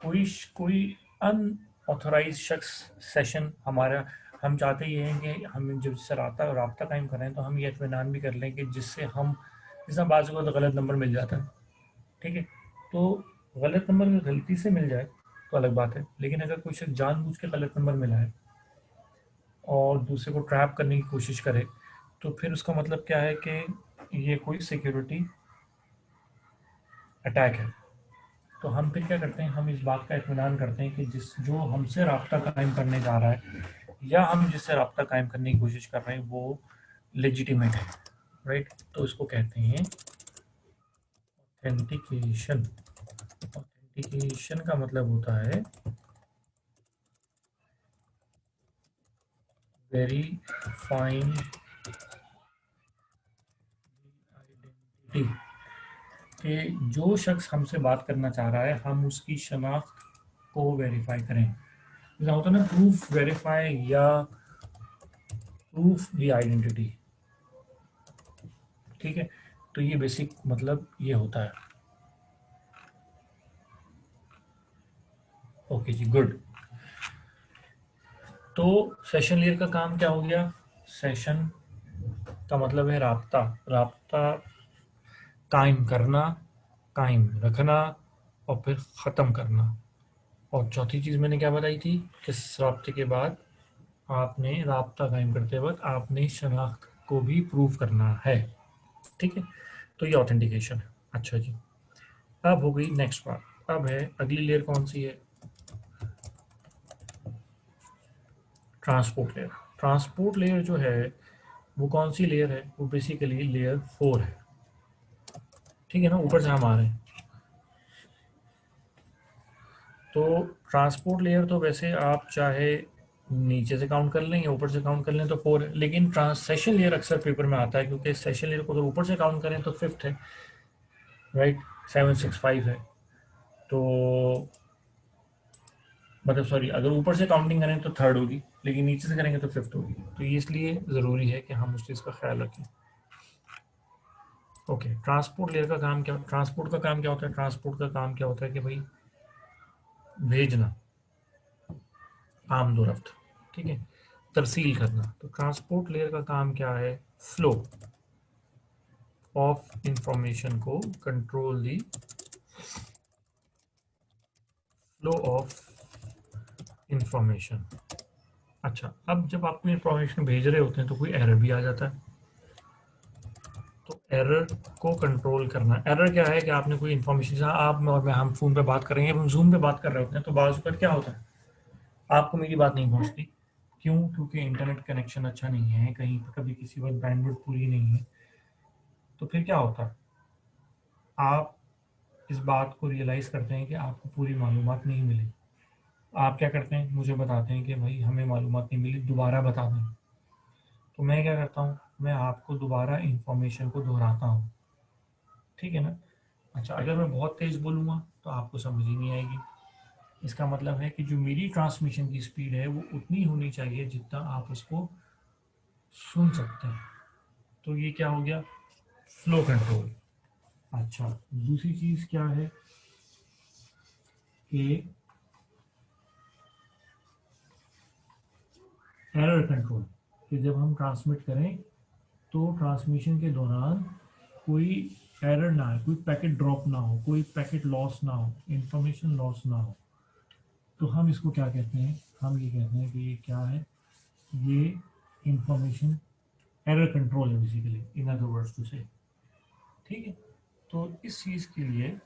कोई कोई अनऑथोराइज शख्स सेशन हमारा, हम चाहते ये हैं कि हम जब जिससे राब्ता कायम कर रहे हैं तो हम ये इत्मीनान भी कर लें कि जिससे हम, जैसा बाज़ को तो गलत नंबर मिल जाता है, ठीक है, तो गलत नंबर अगर गलती से मिल जाए तो अलग बात है, लेकिन अगर कोई शख्स जानबूझ के गलत नंबर मिला है और दूसरे को ट्रैप करने की कोशिश करे, तो फिर उसका मतलब क्या है कि ये कोई सिक्योरिटी अटैक है। तो हम फिर क्या करते हैं, हम इस बात का इत्मीनान करते हैं कि जिस जो हमसे राब्ता कायम करने जा रहा है या हम जिससे राब्ता कायम करने की कोशिश कर रहे हैं वो लेजिटिमेट है, राइट। तो इसको कहते हैं ऑथेंटिकेशन। ऑथेंटिकेशन का मतलब होता है वेरीफाइंग आइडेंटिटी, कि जो शख्स हमसे बात करना चाह रहा है हम उसकी शनाख्त को वेरीफाई करें। जैसा होता है ना, प्रूफ वेरीफाई या प्रूफ दी आइडेंटिटी, ठीक है। तो ये बेसिक मतलब ये होता है। ओके जी, गुड। तो सेशन लेयर का काम क्या हो गया? सेशन का मतलब है राब्ता, राब्ता कायम करना, कायम रखना और फिर ख़त्म करना। और चौथी चीज़ मैंने क्या बताई थी कि इस राब्ते के बाद आपने, राब्ता कायम करते वक्त आपने शनाख्त को भी प्रूव करना है, ठीक है। तो ये ऑथेंटिकेशन है। अच्छा जी, अब हो गई नेक्स्ट बात। अब है अगली लेयर कौन सी है? Transport layer. ट्रांसपोर्ट लेयर जो है वो कौन सी लेयर है? वो बेसिकली लेयर 4 है, ठीक है ना, ऊपर से हम आ रहे हैं। तो ट्रांसपोर्ट लेयर तो वैसे आप चाहे नीचे से काउंट कर लें या ऊपर से काउंट कर लें तो 4 है, लेकिन ट्रांससेशन लेयर अक्सर पेपर में आता है क्योंकि सेशन लेयर को अगर ऊपर से काउंट करें तो 5th है, राइट, 765 है। तो मतलब सॉरी, अगर ऊपर से काउंटिंग करें तो 3rd होगी, लेकिन नीचे से करेंगे तो 5th होगी। तो ये इसलिए ज़रूरी है कि हम उस चीज़ का ख्याल रखें। ओके, ट्रांसपोर्ट लेयर का काम क्या, ट्रांसपोर्ट का काम क्या होता है? ट्रांसपोर्ट का काम क्या होता है कि भाई भेजना, आमदोरफ्त, ठीक है, तरसील करना। तो ट्रांसपोर्ट लेयर का काम क्या है? फ्लो ऑफ इंफॉर्मेशन को control the, flow of information. अच्छा, अब जब आप इंफॉर्मेशन भेज रहे होते हैं तो कोई एरर भी आ जाता है, तो एरर को कंट्रोल करना। एरर क्या है कि आपने कोई इन्फॉर्मेशन, जहाँ आप और मैं, हम फ़ोन पे बात कर रहे हैं, हम जूम पे बात कर रहे होते हैं, तो बाज़ वक़्त क्या होता है, आपको मेरी बात नहीं पहुंचती। क्यों? क्योंकि इंटरनेट कनेक्शन अच्छा नहीं है, कहीं पर कभी किसी वक्त बैंडविड्थ पूरी नहीं है। तो फिर क्या होता है, आप इस बात को रियलाइज़ करते हैं कि आपको पूरी मालूमात नहीं मिली। आप क्या करते हैं, मुझे बताते हैं कि भाई हमें मालूमात नहीं मिली, दोबारा बता दें। तो मैं क्या करता हूँ, मैं आपको दोबारा इंफॉर्मेशन को दोहराता हूँ, ठीक है ना। अच्छा, अगर मैं बहुत तेज बोलूँगा तो आपको समझ ही नहीं आएगी। इसका मतलब है कि जो मेरी ट्रांसमिशन की स्पीड है वो उतनी होनी चाहिए जितना आप उसको सुन सकते हैं। तो ये क्या हो गया, फ्लो कंट्रोल। अच्छा, दूसरी चीज़ क्या है कि एरर कंट्रोल, कि जब हम ट्रांसमिट करें तो ट्रांसमिशन के दौरान कोई एरर ना आए, कोई पैकेट ड्रॉप ना हो, कोई पैकेट लॉस ना हो, इंफॉर्मेशन लॉस ना हो। तो हम इसको क्या कहते हैं, हम ये कहते हैं कि ये क्या है, ये इंफॉर्मेशन एरर कंट्रोल है basically, in other words to say. ठीक है, तो इस चीज़ के लिए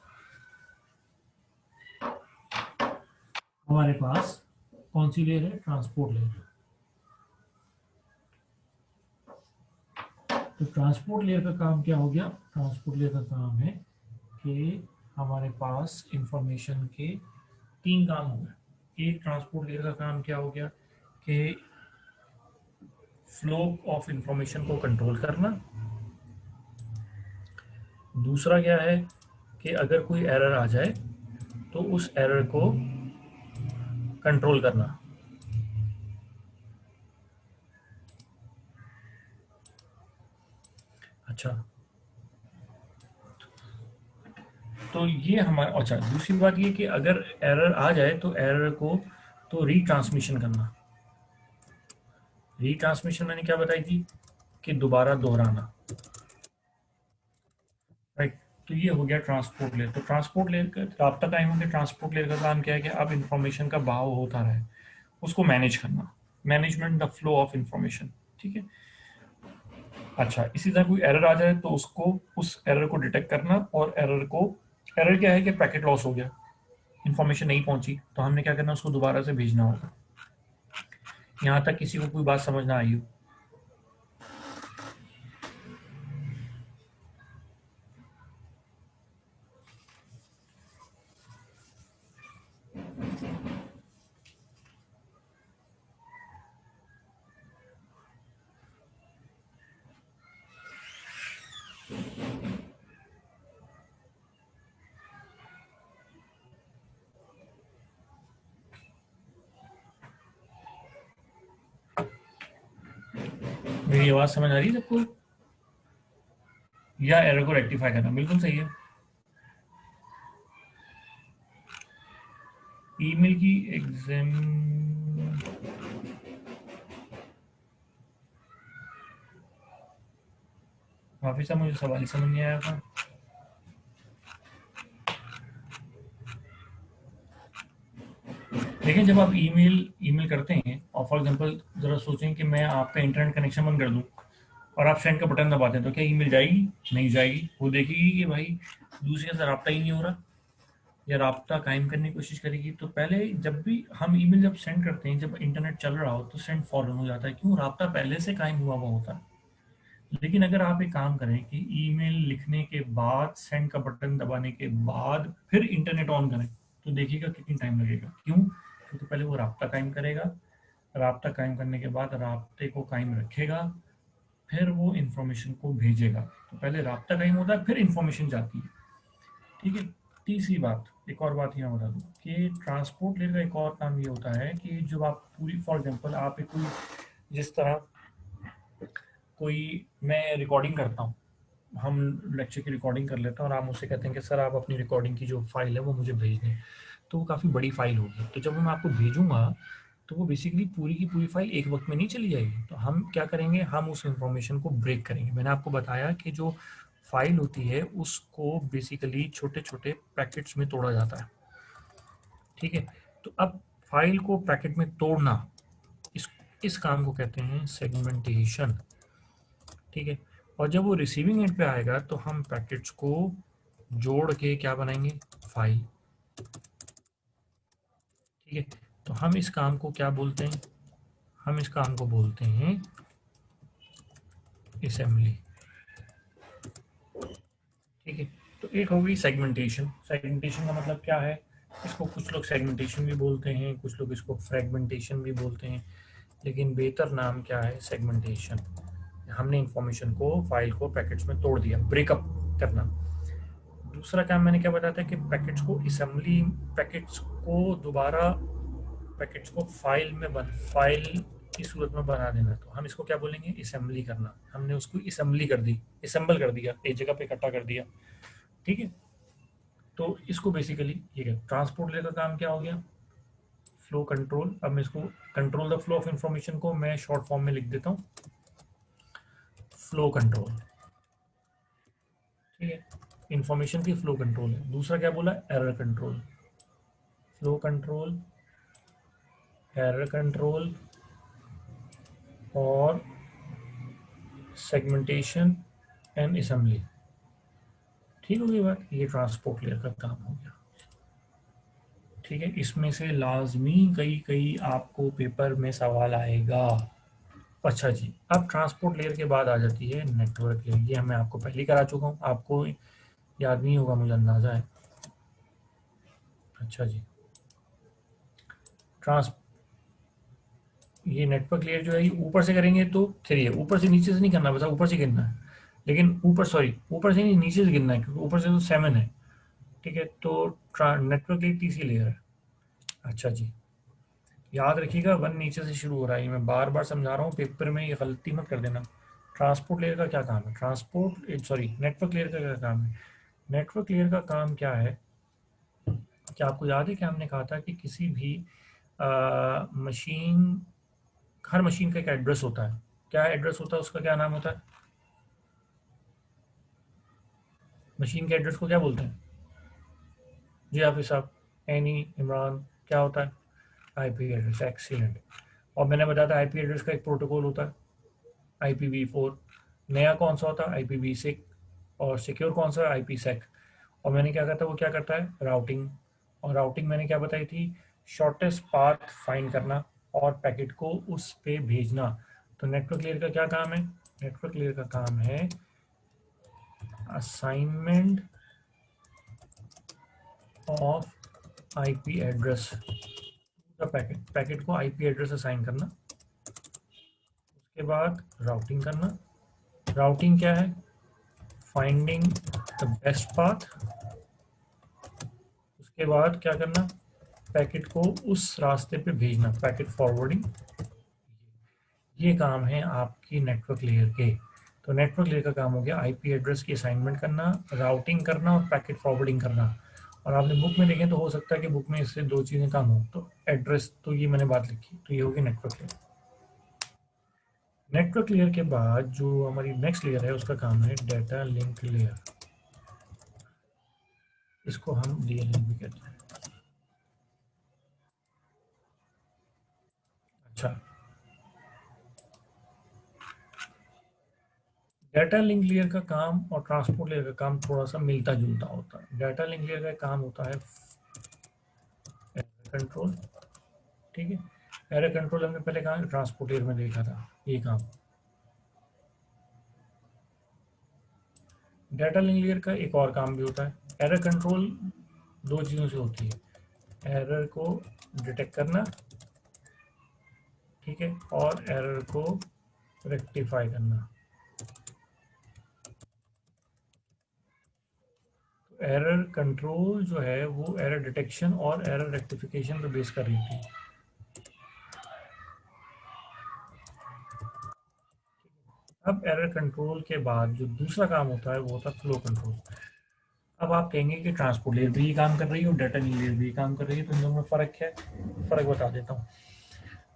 हमारे पास कौन सी लेयर है, ट्रांसपोर्ट लेयर। तो ट्रांसपोर्ट लेयर का काम क्या हो गया, ट्रांसपोर्ट लेयर का काम है कि हमारे पास इंफॉर्मेशन के तीन काम हो गए। एक, ट्रांसपोर्ट लेयर का काम क्या हो गया कि फ्लो ऑफ इंफॉर्मेशन को कंट्रोल करना। दूसरा क्या है कि अगर कोई एरर आ जाए तो उस एरर को कंट्रोल करना। अच्छा, तो ये हमारा, अच्छा दूसरी बात ये कि अगर एरर आ जाए तो एरर को तो रीट्रांसमिशन करना। रीट्रांसमिशन मैंने क्या बताई थी कि दोबारा दोहराना, राइट। तो ये हो गया ट्रांसपोर्ट लेयर। तो ट्रांसपोर्ट लेयर का राब्ता कायम होकर ट्रांसपोर्ट लेयर का काम क्या है कि अब इंफॉर्मेशन का बहाव होता रहे, उसको मैनेज करना, management the flow of information. ठीक है। अच्छा, इसी तरह कोई एरर आ जाए तो उसको, उस एरर को डिटेक्ट करना, और एरर को, एरर क्या है कि पैकेट लॉस हो गया, इंफॉर्मेशन नहीं पहुंची, तो हमने क्या करना, उसको दोबारा से भेजना होगा। यहाँ तक किसी को कोई बात समझ ना आई हो? मेरी आवाज़ समझ आ रही है सबको? या एरर को रेक्टिफाई करना बिल्कुल सही है। ईमेल की एग्जाम, वापिस मुझे सवाल ही समझ नहीं आया था। देखिए, जब आप ईमेल ईमेल करते हैं और फॉर एग्जांपल ज़रा सोचें कि मैं आपका इंटरनेट कनेक्शन बंद कर दूं और आप सेंड का बटन दबाते हैं, तो क्या ईमेल जाएगी? नहीं जाएगी। वो देखेगी कि भाई दूसरे से रब्ता ही नहीं हो रहा, या राब्ता कायम करने की कोशिश करेगी। तो पहले जब भी हम ईमेल जब सेंड करते हैं, जब इंटरनेट चल रहा हो तो सेंड फॉरन हो जाता है, क्यों? राब्ता पहले से कायम हुआ हुआ होता है। लेकिन अगर आप एक काम करें कि ईमेल लिखने के बाद, सेंड का बटन दबाने के बाद फिर इंटरनेट ऑन करें, तो देखिएगा कितनी टाइम लगेगा। क्यों? क्योंकि पहले वो राब्ता कायम करेगा, राब्ता कायम करने के बाद राब्ते को कायम रखेगा, फिर वो इंफॉर्मेशन को भेजेगा। तो पहले राब्ता कायम होता है, फिर इंफॉर्मेशन जाती है। ठीक है। तीसरी बात, एक और बात यहाँ बता दूँ कि ट्रांसपोर्ट लेयर का एक और काम ये होता है कि जब आप पूरी, फॉर एग्जांपल आप एक कोई, जिस तरह कोई, मैं रिकॉर्डिंग करता हूँ, हम लेक्चर की रिकॉर्डिंग कर लेते हैं और आप मुझसे कहते हैं कि सर आप अपनी रिकॉर्डिंग की जो फाइल है वो मुझे भेज दें। तो वो काफ़ी बड़ी फाइल होगी, तो जब मैं आपको भेजूंगा तो वो बेसिकली पूरी की पूरी फाइल एक वक्त में नहीं चली जाएगी। तो हम क्या करेंगे, हम उस इंफॉर्मेशन को ब्रेक करेंगे। मैंने आपको बताया कि जो फाइल होती है उसको बेसिकली छोटे छोटे पैकेट्स में तोड़ा जाता है। ठीक है। तो अब फाइल को पैकेट में तोड़ना, इस इस काम को कहते हैं सेगमेंटेशन। ठीक है। और जब वो रिसीविंग एंड पे आएगा तो हम पैकेट्स को जोड़ के क्या बनाएंगे, फाइल। ठीक है। तो हम इस काम को क्या बोलते हैं, हम इस काम को बोलते हैं असेंबली। ठीक है। तो एक होगी सेगमेंटेशन। सेगमेंटेशन का मतलब क्या है इसको कुछ लोग सेगमेंटेशन भी बोलते हैं, कुछ लोग इसको फ्रेगमेंटेशन भी बोलते हैं, लेकिन बेहतर नाम क्या है? सेगमेंटेशन। हमने इंफॉर्मेशन को, फाइल को पैकेट्स में तोड़ दिया, ब्रेकअप करना। दूसरा काम मैंने क्या बताया था कि पैकेट्स को असेंबली, पैकेट्स को दोबारा, पैकेट्स को फाइल की सूरत में बना देना। तो हम इसको क्या बोलेंगे? असेंबली करना। हमने उसको असेंबली कर दी, असेंबल कर दिया, एक जगह पे इकट्ठा कर दिया। ठीक है, तो इसको बेसिकली ये क्या, ट्रांसपोर्ट लेयर का काम क्या हो गया? Flow control. अब मैं इसको control the flow of information को मैं शॉर्ट फॉर्म में लिख देता हूँ, फ्लो कंट्रोल। ठीक है, इंफॉर्मेशन की फ्लो कंट्रोल है। दूसरा क्या बोला? Error control. Flow control, error control और सेगमेंटेशन एंड असेंबली। ठीक होगी बात? ये ट्रांसपोर्ट लेयर का काम हो गया। ठीक है, इसमें से लाजमी कई कई आपको पेपर में सवाल आएगा। अच्छा जी, अब ट्रांसपोर्ट लेयर के बाद आ जाती है नेटवर्क लेयर। ये मैं आपको पहले ही करा चुका हूँ, आपको याद नहीं होगा, मुझे अंदाजा है। अच्छा जी, ट्रांस ये नेटवर्क लेयर जो है ये ऊपर से करेंगे तो 3 है, ऊपर से नीचे से नहीं करना, बस ऊपर से गिनना है। लेकिन ऊपर, सॉरी, ऊपर से नहीं, नीचे से गिनना है, क्योंकि ऊपर से तो 7 है। ठीक है, तो नेटवर्क लेयर तीसरी लेयर है। अच्छा जी, याद रखिएगा 1 नीचे से शुरू हो रहा है, ये मैं बार बार समझा रहा हूँ, पेपर में ये गलती मत कर देना। ट्रांसपोर्ट लेयर का क्या काम है? सॉरी, नेटवर्क लेयर का क्या काम है? नेटवर्क लेयर का काम क्या है? क्या आपको याद है कि हमने कहा था कि किसी भी मशीन, हर मशीन का एक एड्रेस होता है। क्या एड्रेस होता है? उसका क्या नाम होता है? मशीन के एड्रेस को क्या बोलते हैं? जी हाफिज साहब, एनी, इमरान, क्या होता है? IP address. एक्सीलेंट। और मैंने बताया था आईपी एड्रेस का एक प्रोटोकॉल होता है, IPv4। नया कौन सा होता है? IPv6। और सिक्योर कौन सा? IPsec। और मैंने क्या कहा था, वो क्या करता है? राउटिंग। और राउटिंग मैंने क्या बताई थी? शॉर्टेस्ट पाथ फाइंड करना और पैकेट को उस पे भेजना। तो नेटवर्क लेयर का क्या काम है? नेटवर्क लेयर का काम है असाइनमेंट ऑफ IP एड्रेस का पैकेट, पैकेट को IP एड्रेस असाइन करना। उसके बाद राउटिंग करना। राउटिंग क्या है? Finding the best path. उसके बाद क्या करना? पैकेट को उस रास्ते पे भेजना, पैकेट फॉरवर्डिंग। ये काम है आपकी नेटवर्क लेयर के। तो नेटवर्क लेयर का काम हो गया IP एड्रेस की असाइनमेंट करना, राउटिंग करना और पैकेट फॉरवर्डिंग करना। और आपने बुक में देखें तो हो सकता है कि बुक में इससे 2 चीज़ें कम हो, तो एड्रेस, तो ये मैंने बात लिखी, तो ये होगी नेटवर्क लेयर। नेटवर्क लेयर के बाद जो हमारी नेक्स्ट लेयर है उसका काम है डाटा लिंक लेयर। इसको हम DLL भी कहते हैं। अच्छा, डाटा लिंक लेयर का काम और ट्रांसपोर्ट लेयर का काम थोड़ा सा मिलता जुलता होता है। डाटा लिंक लेयर का काम होता है कंट्रोल। ठीक है, एरर कंट्रोल हमने पहले कहा, ट्रांसपोर्ट लेयर में देखा था ये काम। डाटा लिंक लेयर का एक और काम भी होता है, एरर कंट्रोल। 2 चीज़ों से होती है, एरर को डिटेक्ट करना, ठीक है, और एरर को रेक्टिफाई करना। एरर कंट्रोल जो है वो एरर डिटेक्शन और एरर रेक्टिफिकेशन पे बेस कर रही थी। अब एरर कंट्रोल के बाद जो दूसरा काम होता है वो होता है फ्लो कंट्रोल। अब आप कहेंगे कि ट्रांसपोर्ट लेयर भी ये काम कर रही है और डाटा लिंक लेयर भी काम कर रही है, तो इन दोनों में फ़र्क क्या है? फ़र्क बता देता हूँ।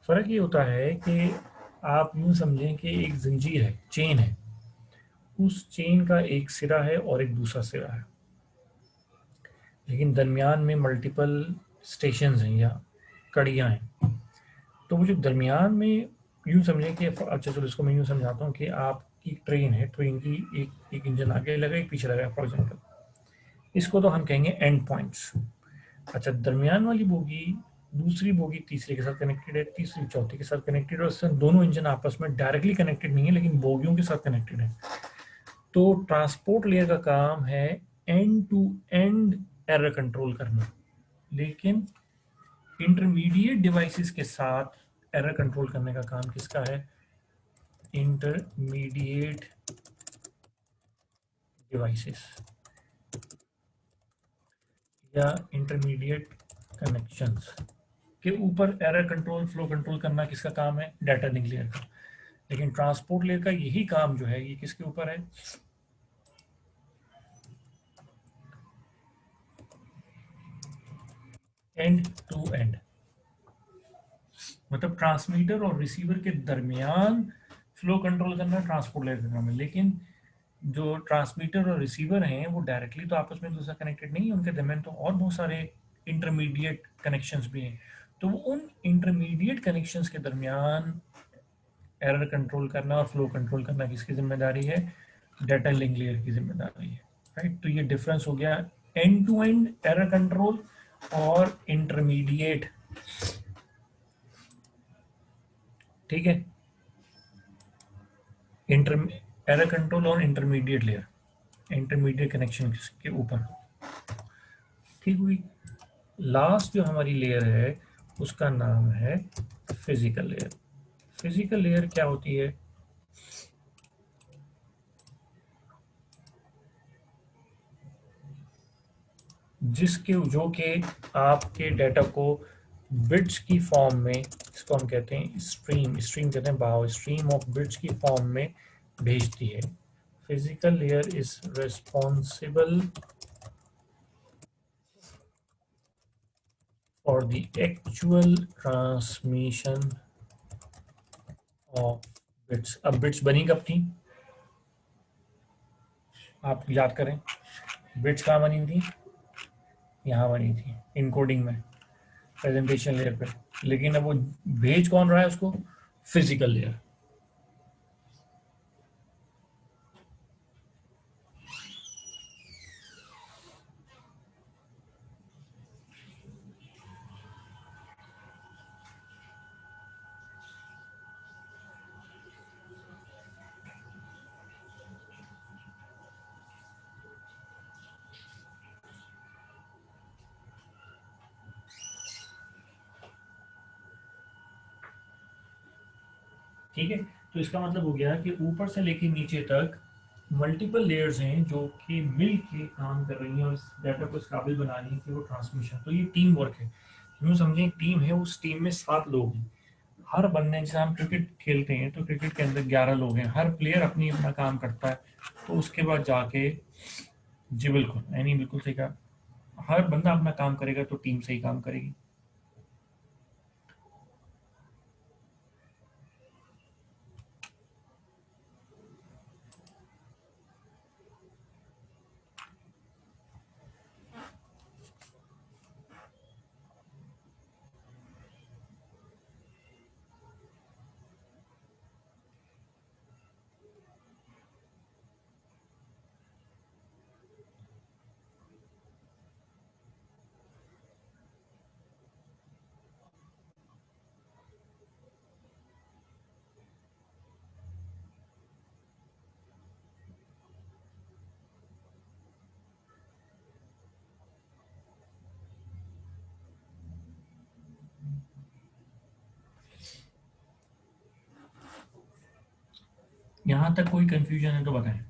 फ़र्क ये होता है कि आप यूँ समझें कि एक जंजीर है, चेन है, उस चेन का एक सिरा है और एक दूसरा सिरा है, लेकिन दरमियान में मल्टीपल स्टेशन हैं या कड़ियाँ हैं। तो वो जो दरमियान में, यूँ समझें कि, अच्छा चलो इसको मैं यूँ समझाता हूँ कि आपकी ट्रेन है, ट्रेन की एक इंजन आगे लगा, एक पीछे लगा, फॉर एग्जाम्पल। इसको तो हम कहेंगे एंड पॉइंट्स। अच्छा, दरमियान वाली बोगी दूसरी बोगी तीसरे के साथ कनेक्टेड है, तीसरी चौथी के साथ कनेक्टेड है, और दोनों इंजन आपस में डायरेक्टली कनेक्टेड नहीं है लेकिन बोगियों के साथ कनेक्टेड है। तो ट्रांसपोर्ट लेयर का काम है end to end error control करना। लेकिन इंटरमीडिएट डिवाइसेस के साथ एरर कंट्रोल करने का काम किसका है? इंटरमीडिएट डिवाइसेस या इंटरमीडिएट कनेक्शंस के ऊपर एरर कंट्रोल, फ्लो कंट्रोल करना किसका काम है? डाटा लिंक लेयर का। लेकिन ट्रांसपोर्ट लेयर का यही काम जो है ये किसके ऊपर है? एंड टू एंड, मतलब ट्रांसमीटर और रिसीवर के दरमियान फ्लो कंट्रोल करना ट्रांसपोर्ट लेयर का काम है। लेकिन जो ट्रांसमीटर और रिसीवर हैं वो डायरेक्टली तो आपस में दूसरा कनेक्टेड नहीं है, उनके दरमियान तो और बहुत सारे इंटरमीडिएट कनेक्शंस भी हैं। तो वो उन इंटरमीडिएट कनेक्शंस के दरमियान एरर कंट्रोल करना और फ्लो कंट्रोल करना किसकी जिम्मेदारी है? डाटा लिंक लेयर की जिम्मेदारी है, राइट। तो ये डिफरेंस हो गया end to end error control और इंटरमीडिएट, ठीक है। इंटर एरर कंट्रोल और इंटरमीडिएट लेयर, इंटरमीडिएट कनेक्शन के ऊपर, ठीक हुई। लास्ट जो हमारी लेयर है उसका नाम है फिजिकल लेयर। फिजिकल लेयर क्या होती है? जिसके जो कि आपके डाटा को बिट्स की फॉर्म में, इसको हम कहते हैं स्ट्रीम, स्ट्रीम कहते हैं बहाव, स्ट्रीम ऑफ बिट्स की फॉर्म में भेजती है। Physical layer is responsible for the actual transmission of bits. अब बिट्स बनी कब थी? आप याद करें, बिट्स कहाँ बनी थी? यहाँ बनी थी इनकोडिंग में, प्रेजेंटेशन लेयर पे। लेकिन अब वो भेज कौन रहा है उसको? Physical layer. ठीक है, तो इसका मतलब हो गया कि यूपर से लेके नीचे तक मल्टीपल लेयर्स हैं जो कि मिल के काम कर रही हैं और इस डाटा को इस काबिल बना रही हैं कि वो ट्रांसमिशन। तो ये टीम वर्क है। यूँ समझें एक टीम है, उस टीम में 7 लोग हैं। हर बंदे, जैसे हम क्रिकेट खेलते हैं तो क्रिकेट के अंदर 11 लोग हैं, हर प्लेयर अपनी अपना काम करता है। तो उसके बाद जाके, जी बिल्कुल, यानी बिल्कुल सही कहा, हर बंदा अपना काम करेगा तो टीम सही काम करेगी। यहाँ तक कोई कंफ्यूजन है तो बताएं।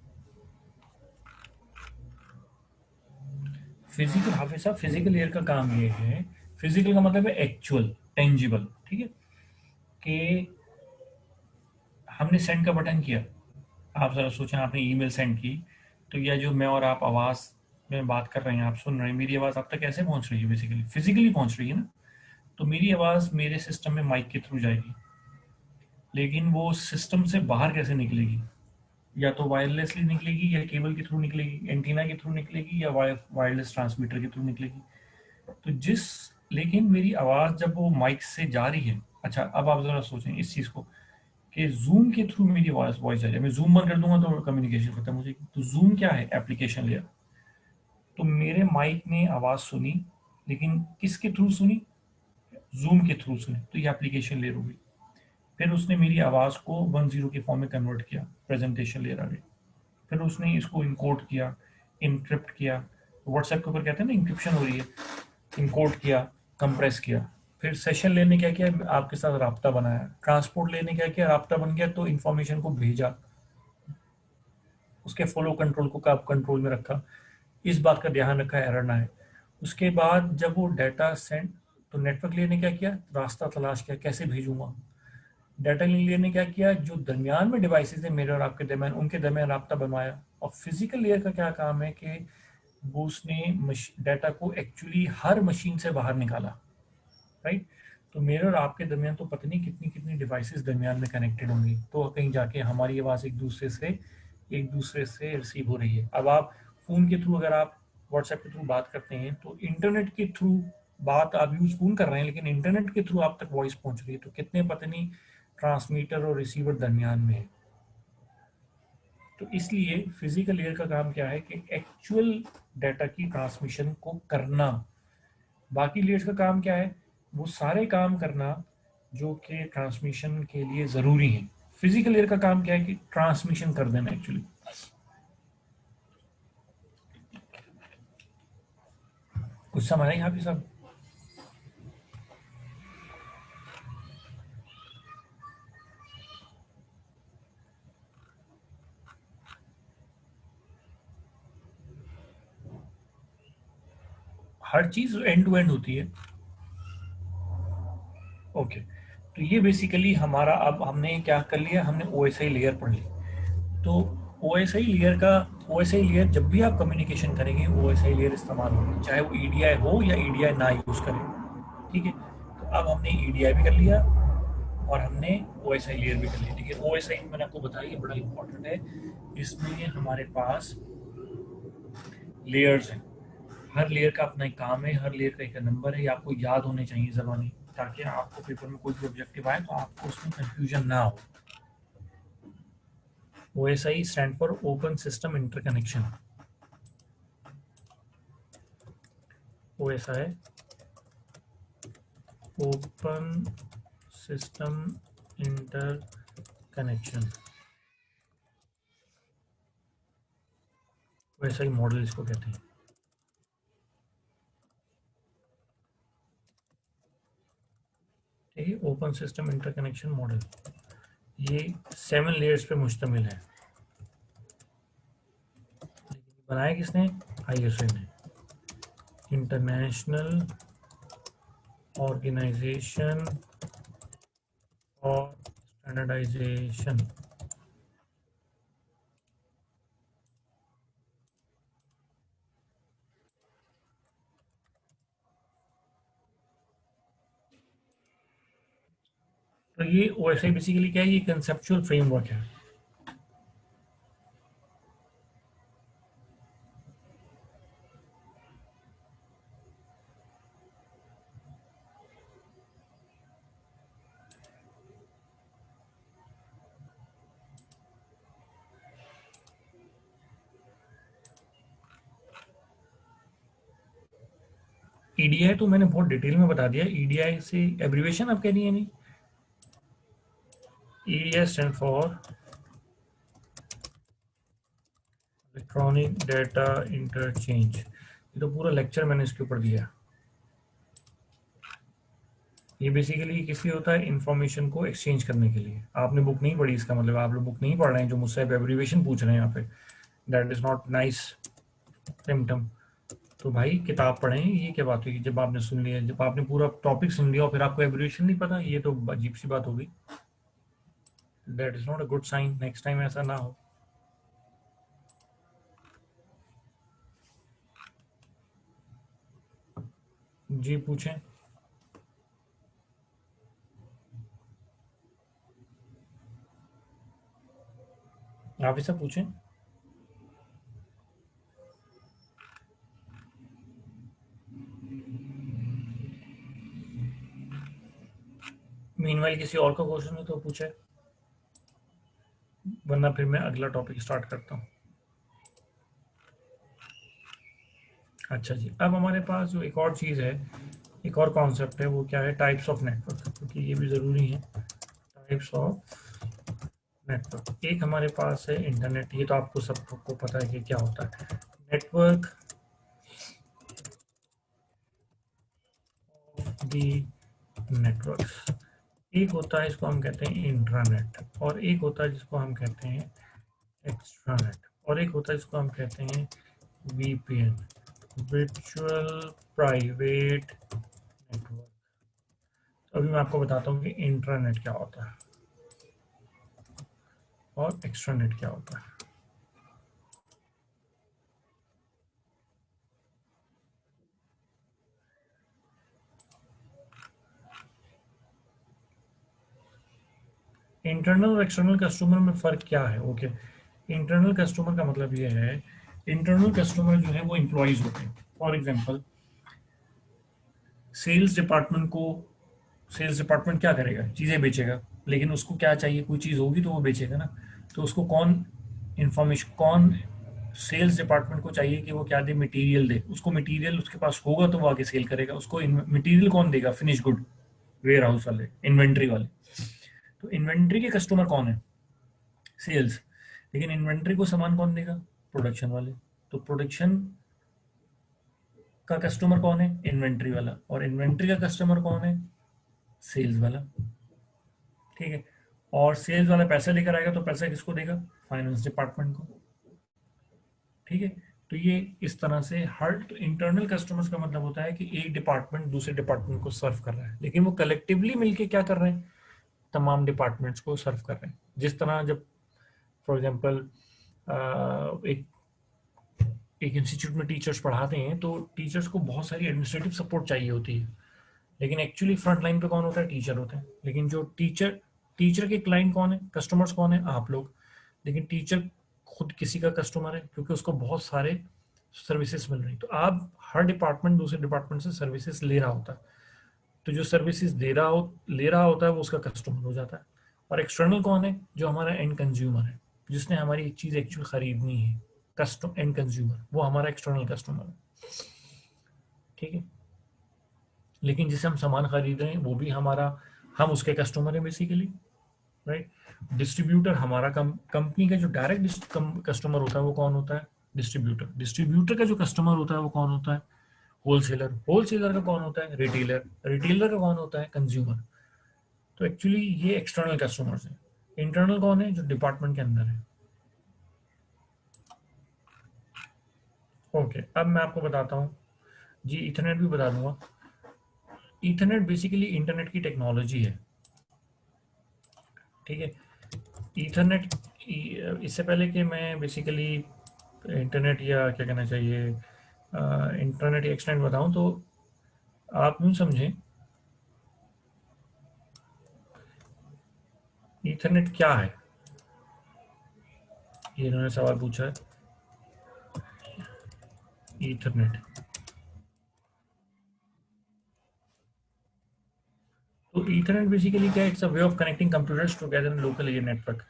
फिजिकल, हाफिज साहब, फिजिकल लेयर का काम ये है, फिजिकल का मतलब है एक्चुअल, टेंजिबल, ठीक है। कि हमने सेंड का बटन किया, आप जरा सोचें, आपने ईमेल सेंड की, तो यह जो मैं और आप आवाज़ में बात कर रहे हैं, आप सुन रहे हैं, मेरी आवाज़ आप तक कैसे पहुंच रही है? बेसिकली फिजिकली पहुंच रही है ना। तो मेरी आवाज़ मेरे सिस्टम में माइक के थ्रू जाएगी, लेकिन वो सिस्टम से बाहर कैसे निकलेगी? या तो वायरलेसली निकलेगी, या केबल के थ्रू निकलेगी, एंटीना के थ्रू निकलेगी, या वायरलेस ट्रांसमीटर के थ्रू निकलेगी। तो जिस, लेकिन मेरी आवाज़ जब वो माइक से जा रही है, अच्छा अब आप ज़रा सोचें इस चीज़ को, कि जूम के थ्रू मेरी वॉइस वॉइस जा रही है, मैं जूम बंद कर दूंगा तो कम्युनिकेशन खत्म हो जाएगी। तो जूम क्या है? Application layer. तो मेरे माइक ने आवाज़ सुनी, लेकिन किसके थ्रू सुनी? जूम के थ्रू सुनी, तो ये एप्लीकेशन लेयर हो गई। फिर उसने मेरी आवाज़ को 10 के फॉर्म में कन्वर्ट किया, प्रेजेंटेशन लेयर आ गई। फिर उसने इसको इनकोड किया, इनक्रिप्ट किया। व्हाट्सएप के ऊपर कहते हैं ना इंक्रिप्शन हो रही है, इनकोड किया, कंप्रेस किया। फिर सेशन लेने क्या किया, आपके साथ राब्ता बनाया। ट्रांसपोर्ट लेने क्या किया, राब्ता बन गया तो इंफॉर्मेशन को भेजा, उसके फ्लो कंट्रोल को आप कंट्रोल में रखा, इस बात का ध्यान रखा एरर ना है। उसके बाद जब वो डाटा सेंड, तो नेटवर्क लेयर ने क्या किया, रास्ता तलाश किया कैसे भेजूंगा। डाटा लेयर ने क्या किया, जो दरमियान में डिवाइसेस है मेरे और आपके दरमियान, उनके दरमियान राब्ता बनवाया। और फिजिकल लेयर का क्या काम है कि वो उसने डाटा को एक्चुअली हर मशीन से बाहर निकाला, राइट। तो मेरे और आपके दरमियान तो पता नहीं कितनी कितनी डिवाइसेस दरमियान में कनेक्टेड होंगी, तो कहीं जाके हमारी आवाज़ एक दूसरे से रिसीव हो रही है। अब आप फ़ोन के थ्रू, अगर आप व्हाट्सएप के थ्रू बात करते हैं तो इंटरनेट के थ्रू बात आप यूज़ फ़ोन कर रहे हैं, लेकिन इंटरनेट के थ्रू आप तक वॉइस पहुंच रही है, तो कितने पता नहीं ट्रांसमीटर और रिसीवर दरमियान में है। तो इसलिए फिजिकल लेयर का काम क्या है कि एक्चुअल डाटा की ट्रांसमिशन को करना। बाकी लेयर्स का काम क्या है, वो सारे काम करना जो कि ट्रांसमिशन के लिए ज़रूरी है। फिजिकल लेयर का काम क्या है कि ट्रांसमिशन कर देना एक्चुअली। कुछ समझ आए यहाँ पे सब? हर चीज़ एंड टू एंड होती है। ओके, तो ये बेसिकली हमारा, अब हमने क्या कर लिया, हमने ओएसआई लेयर पढ़ ली। तो ओएसआई लेयर का, ओएसआई लेयर जब भी आप कम्युनिकेशन करेंगे ओएसआई लेयर इस्तेमाल होगी, चाहे वो ईडीआई हो या ईडीआई ना यूज़ करें, ठीक है। तो अब हमने ईडीआई भी कर लिया और हमने ओएसआई लेयर भी कर ली। ठीक है, ओएसआई मैंने आपको बताया, ये बड़ा इंपॉर्टेंट है। इसमें हमारे पास लेयर्स हैं, हर लेयर का अपना एक काम है, हर लेयर का एक नंबर है, ये आपको याद होने चाहिए ज़बानी, ताकि आपको पेपर में कोई भी ऑब्जेक्टिव आए तो आपको उसमें कंफ्यूजन ना हो। OSI stand for open system interconnection. OSI open system interconnection, OSI model इसको कहते हैं। ठीक है, ओपन सिस्टम इंटरकनेक्शन मॉडल, ये 7 लेयर्स पे मुश्तमिल है। बनाया किसने, आईएसओ ने, इंटरनेशनल ऑर्गेनाइजेशन और स्टैंडर्डाइजेशन। तो ये ओएसआई बेसिकली क्या है, ये कंसेप्चुअल फ्रेमवर्क है। ईडीआई तो मैंने बहुत डिटेल में बता दिया। ईडीआई से एब्रीवेशन आप कह रही है नहीं, EDI stand for electronic data interchange. ये तो पूरा लेक्चर मैंने इसके ऊपर दिया। ये बेसिकली किस लिए होता है, इंफॉर्मेशन को एक्सचेंज करने के लिए। आपने बुक नहीं पढ़ी, इसका मतलब आप लोग बुक नहीं पढ़ रहे हैं जो मुझसे एब्रीवेशन पूछ रहे हैं यहाँ पे। That is not nice symptom. तो भाई किताब पढ़ें, ये क्या बात हुई, जब आपने सुन लिया, जब आपने पूरा टॉपिक सुन लिया और फिर आपको एब्रीवेशन नहीं पता, ये तो अजीब सी बात होगी। That is not a good sign, next time ऐसा ना हो। जी पूछें, आप ही सब पूछें। मीनवाइल किसी और का क्वेश्चन है तो पूछे, वरना फिर मैं अगला टॉपिक स्टार्ट करता हूँ। अच्छा जी, अब हमारे पास जो एक और चीज़ है, एक और कॉन्सेप्ट है, वो क्या है, टाइप्स ऑफ नेटवर्क, क्योंकि ये भी ज़रूरी है। टाइप्स ऑफ नेटवर्क, एक हमारे पास है इंटरनेट, ये तो आपको सबको पता है कि क्या होता है नेटवर्क। दी नेटवर्क्स। एक होता है इसको हम कहते हैं इंट्रानेट, और एक होता है जिसको हम कहते हैं एक्स्ट्रानेट, और एक होता है जिसको हम कहते हैं वीपीएन, वर्चुअल प्राइवेट नेटवर्क। तो अभी मैं आपको बताता हूँ कि इंट्रानेट क्या होता है और एक्स्ट्रानेट क्या होता है। इंटरनल और एक्सटर्नल कस्टमर में फ़र्क क्या है? ओके, इंटरनल कस्टमर का मतलब ये है, इंटरनल कस्टमर जो है वो एम्प्लॉयज़ होते हैं। फॉर एग्जांपल, सेल्स डिपार्टमेंट को, सेल्स डिपार्टमेंट क्या करेगा? चीज़ें बेचेगा, लेकिन उसको क्या चाहिए? कोई चीज़ होगी तो वो बेचेगा ना। तो उसको कौन इंफॉर्मेशन, कौन सेल्स डिपार्टमेंट को चाहिए कि वो क्या दे? मटेरियल दे। उसको मटेरियल उसके पास होगा तो वो आगे सेल करेगा। उसको मटेरियल कौन देगा? फिनिश गुड, वेयर हाउस वाले, इन्वेंट्री वाले। तो इन्वेंट्री के कस्टमर कौन है? सेल्स। लेकिन इन्वेंट्री को सामान कौन देगा? प्रोडक्शन वाले। तो प्रोडक्शन का कस्टमर कौन है? इन्वेंट्री वाला। और इन्वेंट्री का कस्टमर कौन है? सेल्स वाला। ठीक है। और सेल्स वाला पैसा लेकर आएगा तो पैसा किसको देगा? फाइनेंस डिपार्टमेंट को। ठीक है। तो ये इस तरह से हर इंटरनल कस्टमर्स का मतलब होता है कि एक डिपार्टमेंट दूसरे डिपार्टमेंट को सर्व कर रहा है, लेकिन वो कलेक्टिवली मिलके क्या कर रहे हैं? तमाम डिपार्टमेंट्स को सर्व कर रहे हैं। जिस तरह जब फॉर एग्जांपल एक एक इंस्टीट्यूट में टीचर्स पढ़ाते हैं तो टीचर्स को बहुत सारी एडमिनिस्ट्रेटिव सपोर्ट चाहिए होती है, लेकिन एक्चुअली फ्रंट लाइन पे कौन होता है? टीचर होते हैं। लेकिन जो टीचर, टीचर के क्लाइंट कौन है? कस्टमर्स कौन है? आप लोग। लेकिन टीचर खुद किसी का कस्टमर है, क्योंकि उसको बहुत सारे सर्विसेज मिल रही। तो आप हर डिपार्टमेंट दूसरे डिपार्टमेंट से सर्विसेज ले रहा होता है, तो जो सर्विसेज दे रहा हो ले रहा होता है वो उसका कस्टमर हो जाता है। और एक्सटर्नल कौन है? जो हमारा एंड कंज्यूमर है, जिसने हमारी एक चीज़ एक्चुअल खरीदनी है। कस्टम एंड कंज्यूमर वो हमारा एक्सटर्नल कस्टमर है। ठीक है। लेकिन जिसे हम सामान खरीद रहे हैं वो भी हमारा, हम उसके कस्टमर है बेसिकली, राइट। डिस्ट्रीब्यूटर हमारा कंपनी का जो डायरेक्ट कस्टमर होता है वो कौन होता है? डिस्ट्रीब्यूटर। डिस्ट्रीब्यूटर का जो कस्टमर होता है वो कौन होता है? होलसेलर। होलसेलर का कौन होता है? रिटेलर। रिटेलर का कौन होता है? कंज्यूमर। तो एक्चुअली ये एक्सटर्नल कस्टमर्स है। इंटरनल कौन है? जो डिपार्टमेंट के अंदर है। ओके, अब मैं आपको बताता हूँ जी, इथरनेट भी बता दूंगा। इथरनेट बेसिकली इंटरनेट की टेक्नोलॉजी है। ठीक है। ईथरनेट, इससे पहले कि मैं बेसिकली इंटरनेट या क्या कहना चाहिए इंटरनेट या एक्सटेंड बताऊं, तो आप यूँ समझें, ईथरनेट क्या है? ये इन्होंने सवाल पूछा है, ईथरनेट। तो ईथरनेट बेसिकली क्या है? It's a way of connecting computers together in local area network.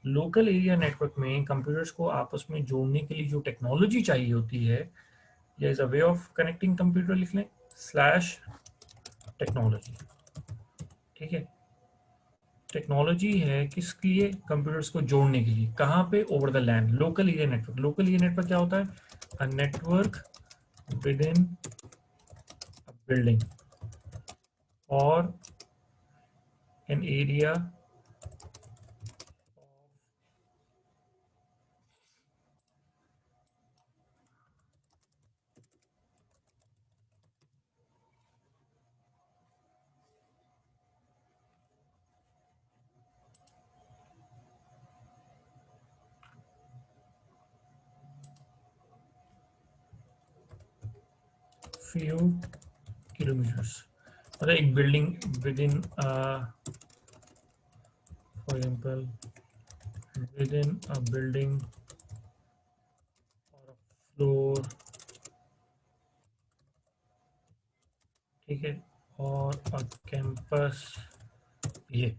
Local area network में कंप्यूटर्स को आपस में जोड़ने के लिए जो टेक्नोलॉजी चाहिए होती है, या is a way of connecting computer, लिख लें स्लैश टेक्नोलॉजी। ठीक है। टेक्नोलॉजी है किसके लिए? कंप्यूटर्स को जोड़ने के लिए। कहाँ पे? Over the land. Local area network. Local area network क्या होता है? A network with in a building और एन एरिया फ्यू किलोमीटर्स। मतलब एक building with in, for example, with in a building और फ्लोर। ठीक है। और अ कैंपस। ये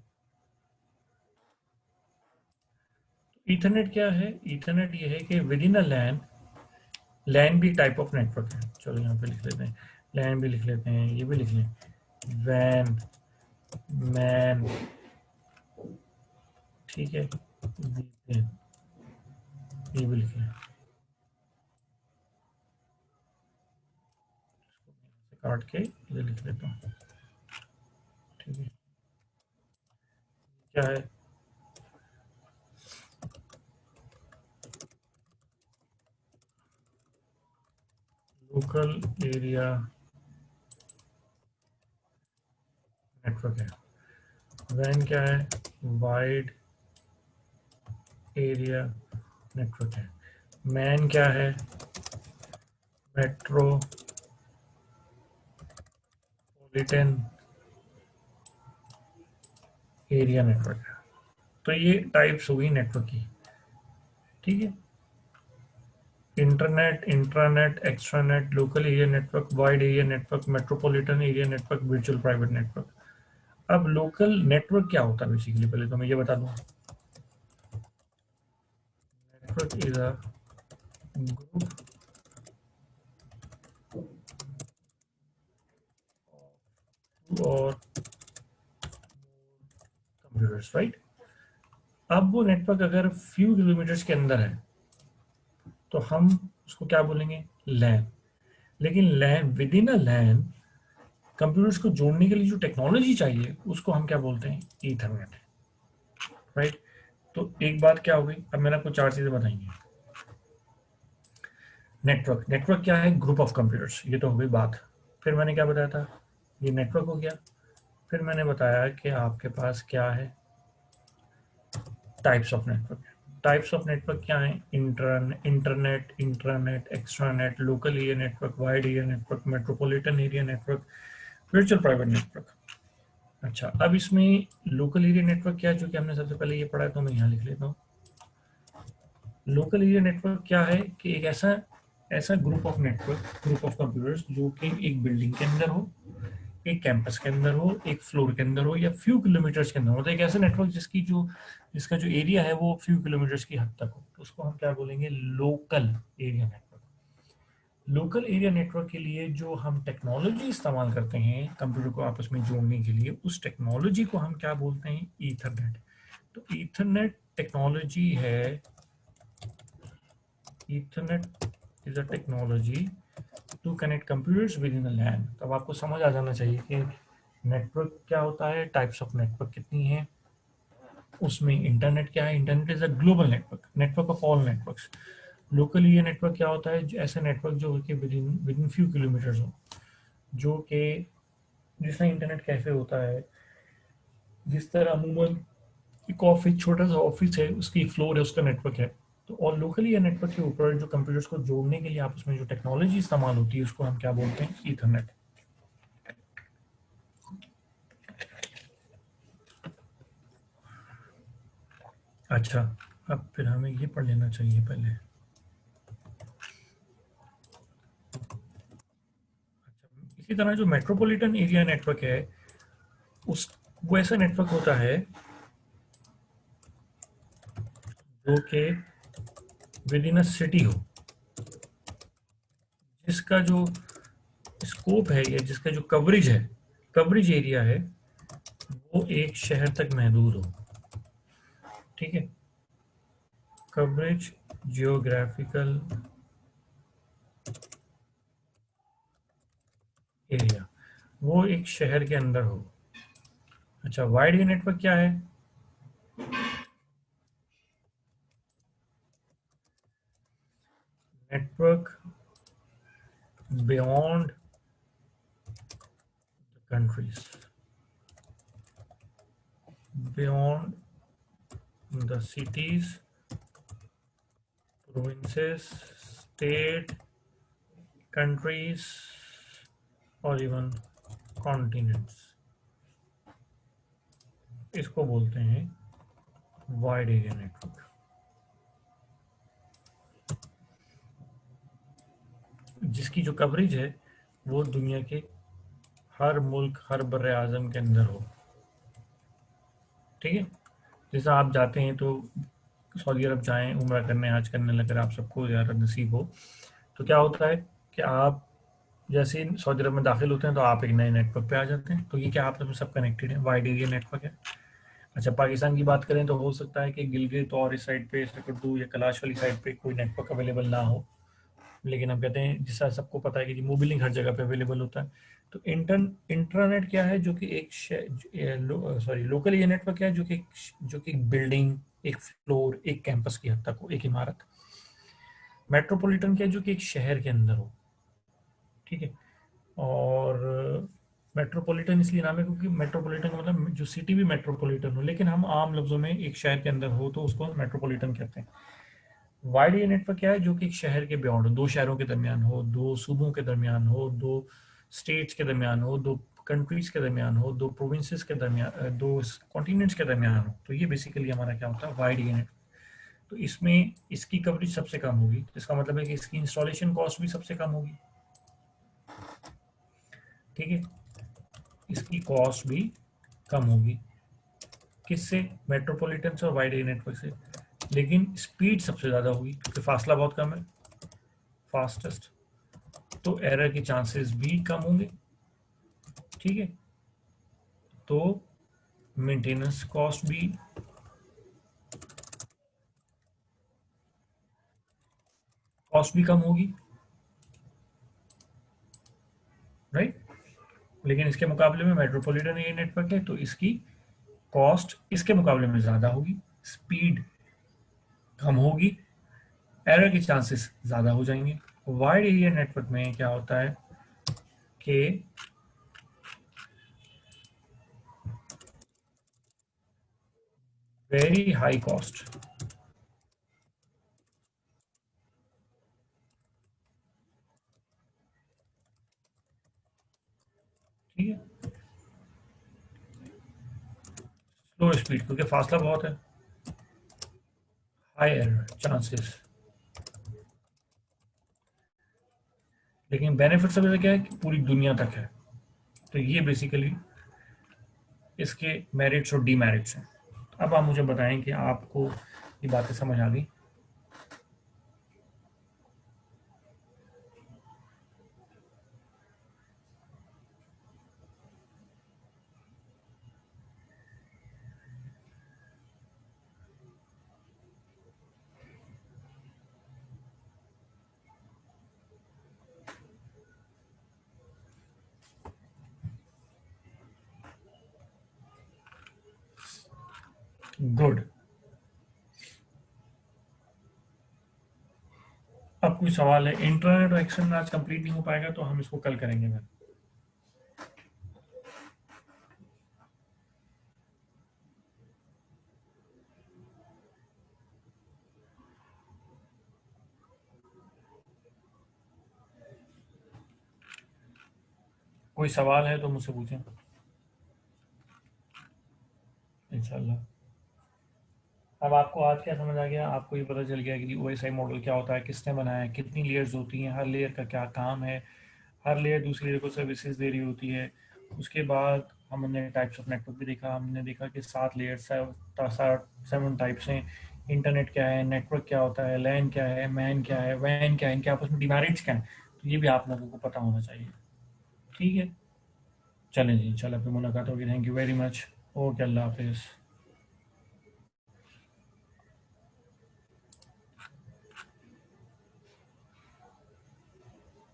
ईथरनेट क्या है? ईथरनेट ये है कि विद इन अ लैन, लैन भी टाइप ऑफ नेटवर्क है। चलो यहाँ पे लिख लेते हैं, लैन भी लिख लेते हैं, ये भी लिख लें, वैन, मैन। ठीक है। VPN, ये भी लिख लें। काट के ये लिख लेता हूँ। ठीक है, क्या है? लोकल एरिया नेटवर्क है। वैन क्या है? वाइड एरिया नेटवर्क है। मैन क्या है? मेट्रोपॉलिटन एरिया नेटवर्क है। तो ये टाइप्स हो गई नेटवर्क की। ठीक है, internet, intranet, extranet, local area network, wide area network, metropolitan area network, virtual private network. अब लोकल नेटवर्क क्या होता है बेसिकली, पहले तो मैं ये बता दूं। नेटवर्क इज अ ग्रुप और कंप्यूटर्स, राइट। अब वो नेटवर्क अगर फ्यू किलोमीटर्स के अंदर है तो हम उसको क्या बोलेंगे? लैन। लेकिन लैन, with in a LAN computers को जोड़ने के लिए जो टेक्नोलॉजी चाहिए उसको हम क्या बोलते हैं? Ethernet, right. तो एक बात क्या हो गई, अब मैंने आपको चार चीजें बताई हैं। नेटवर्क, नेटवर्क क्या है? ग्रुप ऑफ कंप्यूटर्स, ये तो हो गई बात। फिर मैंने क्या बताया था? ये नेटवर्क हो गया। फिर मैंने बताया कि आपके पास क्या है? Types of network. Types of network क्या है? Internet, intranet, extranet, local area network, wide area network, metropolitan area network, virtual private network. अच्छा, अब इसमें लोकल एरिया नेटवर्क क्या है, जो कि हमने सबसे पहले ये पढ़ा है, तो मैं यहाँ लिख लेता हूँ। लोकल एरिया नेटवर्क क्या है कि एक ऐसा ऐसा group of network, group of computers जो कि एक बिल्डिंग के अंदर हो, एक कैंपस के अंदर हो, एक फ्लोर के अंदर हो, या फ्यू किलोमीटर्स के अंदर हो। तो एक ऐसा नेटवर्क जिसका जो एरिया है वो फ्यू किलोमीटर्स की हद तक हो, तो उसको हम क्या बोलेंगे? Local area network. Local area network के लिए जो हम टेक्नोलॉजी इस्तेमाल करते हैं कंप्यूटर को आपस में जोड़ने के लिए, उस टेक्नोलॉजी को हम क्या बोलते हैं? ईथरनेट। तो ईथरनेट टेक्नोलॉजी है, Ethernet is a technology to connect computers with in the LAN. तब आपको समझ आ जाना चाहिए कि नेटवर्क क्या होता है, टाइप्स ऑफ नेटवर्क कितनी है, उसमें इंटरनेट क्या है। Internet is a global network, network of all networks. Local ये नेटवर्क क्या होता है? ऐसे नेटवर्क जो कि विद इन फ्यू किलोमीटर्स हो, जो कि जिस तरह इंटरनेट कैफे होता है, जिस तरह अमूमन एक ऑफिस, छोटा सा ऑफिस है, उसकी फ्लोर है, उसका नेटवर्क है। तो और लोकली या नेटवर्क के ऊपर जो कंप्यूटर्स को जोड़ने के लिए आपस में जो टेक्नोलॉजी इस्तेमाल होती है उसको हम क्या बोलते हैं? ईथरनेट। अच्छा, अब फिर हमें ये पढ़ लेना चाहिए पहले। इसी तरह जो मेट्रोपॉलिटन एरिया नेटवर्क है, उस वो ऐसा नेटवर्क होता है जो कि विद इन अ सिटी हो, जिसका जो स्कोप है या जिसका जो कवरेज एरिया है, वो एक शहर तक महदूद हो। ठीक है, कवरेज जियोग्राफिकल एरिया, वो एक शहर के अंदर हो। अच्छा, वाइड एरिया नेटवर्क क्या है? Network beyond countries, beyond the cities, provinces, state, countries और इवन कॉन्टिनेंट्स, इसको बोलते हैं वाइड एरिया नेटवर्क। जिसकी जो कवरेज है वो दुनिया के हर मुल्क, हर बर्रे आज़म के अंदर हो। ठीक है, जैसा आप जाते हैं तो सऊदी अरब जाएं उम्रा करने, हज करने, अगर आप सबको ज़्यादा नसीब हो, तो क्या होता है कि आप जैसे ही सऊदी अरब में दाखिल होते हैं तो आप एक नए नेटवर्क पे आ जाते हैं। तो ये क्या आपस में सब कनेक्टेड है, वाइड एरिया नेटवर्क है। अच्छा, पाकिस्तान की बात करें तो हो सकता है कि गिलगित और इस साइड पे सकरदू या कैलाश वाली साइड पे कोई नेटवर्क अवेलेबल ना हो, लेकिन हम कहते हैं, जैसा सबको पता है कि जी मोबिलिंग हर जगह पे अवेलेबल होता है, तो इंट्रानेट क्या है, जो कि एक लोकल एरिया नेटवर्क क्या है, जो कि एक बिल्डिंग, एक फ्लोर, एक कैंपस की हद तक हो, एक इमारत। मेट्रोपॉलिटन क्या है, जो कि एक शहर के अंदर हो। ठीक है। और मेट्रोपॉलिटन इसलिए नाम है क्योंकि मेट्रोपॉलिटन का मतलब जो सिटी भी मेट्रोपॉलिटन हो, लेकिन हम आम लफ्जों में एक शहर के अंदर हो तो उसको मेट्रोपॉलिटन कहते हैं। वाइड एरिया नेटवर्क क्या है, जो कि एक शहर के बियॉन्ड हो, दो शहरों के दरमियान हो, दो सूबों के दरमियान हो, दो स्टेट्स के दरमियान हो, दो कंट्रीज के दरमियान हो, दो प्रोविंसेस के दरमियान, दो कॉन्टिनेंट्स के दरमियान हो। तो ये बेसिकली हमारा क्या होता है, वाइड एरिया नेटवर्क। तो इसमें इसकी कवरेज सबसे कम होगी, इसका मतलब है कि इसकी इंस्टॉलेशन कॉस्ट भी सबसे कम होगी। ठीक है। इसकी कॉस्ट भी कम होगी, किससे, मेट्रोपॉलिटन से और वाइड एरिया नेटवर्क से। लेकिन स्पीड सबसे ज़्यादा होगी क्योंकि फासला बहुत कम है, फास्टेस्ट। तो एरर के चांसेस भी कम होंगे। ठीक है। तो मेंटेनेंस कॉस्ट भी कम होगी, राइट। लेकिन इसके मुकाबले में मेट्रोपॉलिटन एरिया नेटवर्क है तो इसकी कॉस्ट इसके मुकाबले में ज़्यादा होगी, स्पीड कम होगी, एरर के चांसेस ज़्यादा हो जाएंगे। वाइड एरिया नेटवर्क में क्या होता है कि वेरी हाई कॉस्ट। ठीक है। स्लो स्पीड क्योंकि फासला बहुत है, हाई एरर चांसेस। लेकिन बेनिफिट सबसे ज़्यादा क्या है कि पूरी दुनिया तक है। तो ये बेसिकली इसके मेरिट्स और डीमेरिट्स हैं। अब आप मुझे बताएं कि आपको ये बातें समझ आ गई। गुड। अब कोई सवाल है, इंटरनेट और एक्सटर्नल आज कंप्लीट नहीं हो पाएगा तो हम इसको कल करेंगे फिर। कोई सवाल है तो मुझसे पूछें, इंशाल्लाह। अब आपको आज क्या समझ आ गया, आपको ये पता चल गया कि ओएसआई मॉडल क्या होता है, किसने बनाया है, कितनी लेयर्स होती हैं, हर लेयर का क्या काम है, हर लेयर दूसरी लेयर को सर्विसेज दे रही होती है। उसके बाद हमने टाइप्स ऑफ नेटवर्क भी देखा, हमने देखा कि 7 लेयर्स है, 7 टाइप्स हैं। इंटरनेट क्या है, नेटवर्क क्या होता है, लैन क्या है, मैन क्या है, वैन क्या है, इनके आपस में डिमेरिट्स क्या है, तो ये भी आप लोगों को पता होना चाहिए। ठीक है। चलें जी, इंशाल्लाह फिर मुलाकात होगी। Thank you very much. Okay, अल्लाह हाफिज़।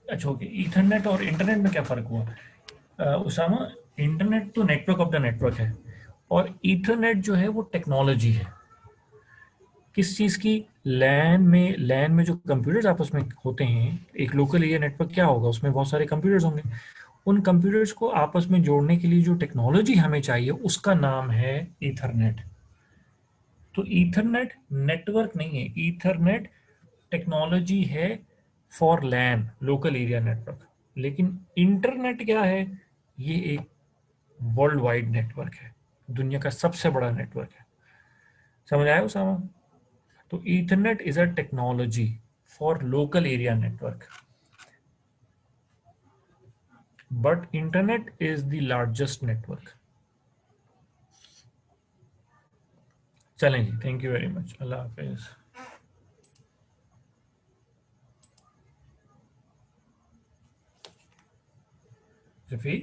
अच्छा, ओके, ईथरनेट और इंटरनेट में क्या फ़र्क हुआ? उसामा, इंटरनेट तो नेटवर्क ऑफ द नेटवर्क है, और ईथरनेट जो है वो टेक्नोलॉजी है। किस चीज़ की? लैन में जो कंप्यूटर्स आपस में होते हैं, एक लोकल एरिया नेटवर्क क्या होगा, उसमें बहुत सारे कंप्यूटर्स होंगे। उन कंप्यूटर्स को आपस में जोड़ने के लिए जो टेक्नोलॉजी हमें चाहिए उसका नाम है ईथरनेट। तो ईथरनेट नेटवर्क नहीं है, ईथरनेट टेक्नोलॉजी है for LAN, local area network. लेकिन इंटरनेट क्या है? ये एक वर्ल्ड वाइड नेटवर्क है, दुनिया का सबसे बड़ा नेटवर्क है। समझ आया उसामा? तो Ethernet is a technology for local area network, but internet is the largest network. चलें जी, थैंक यू वेरी मच, अल्लाह हाफिज। शफी।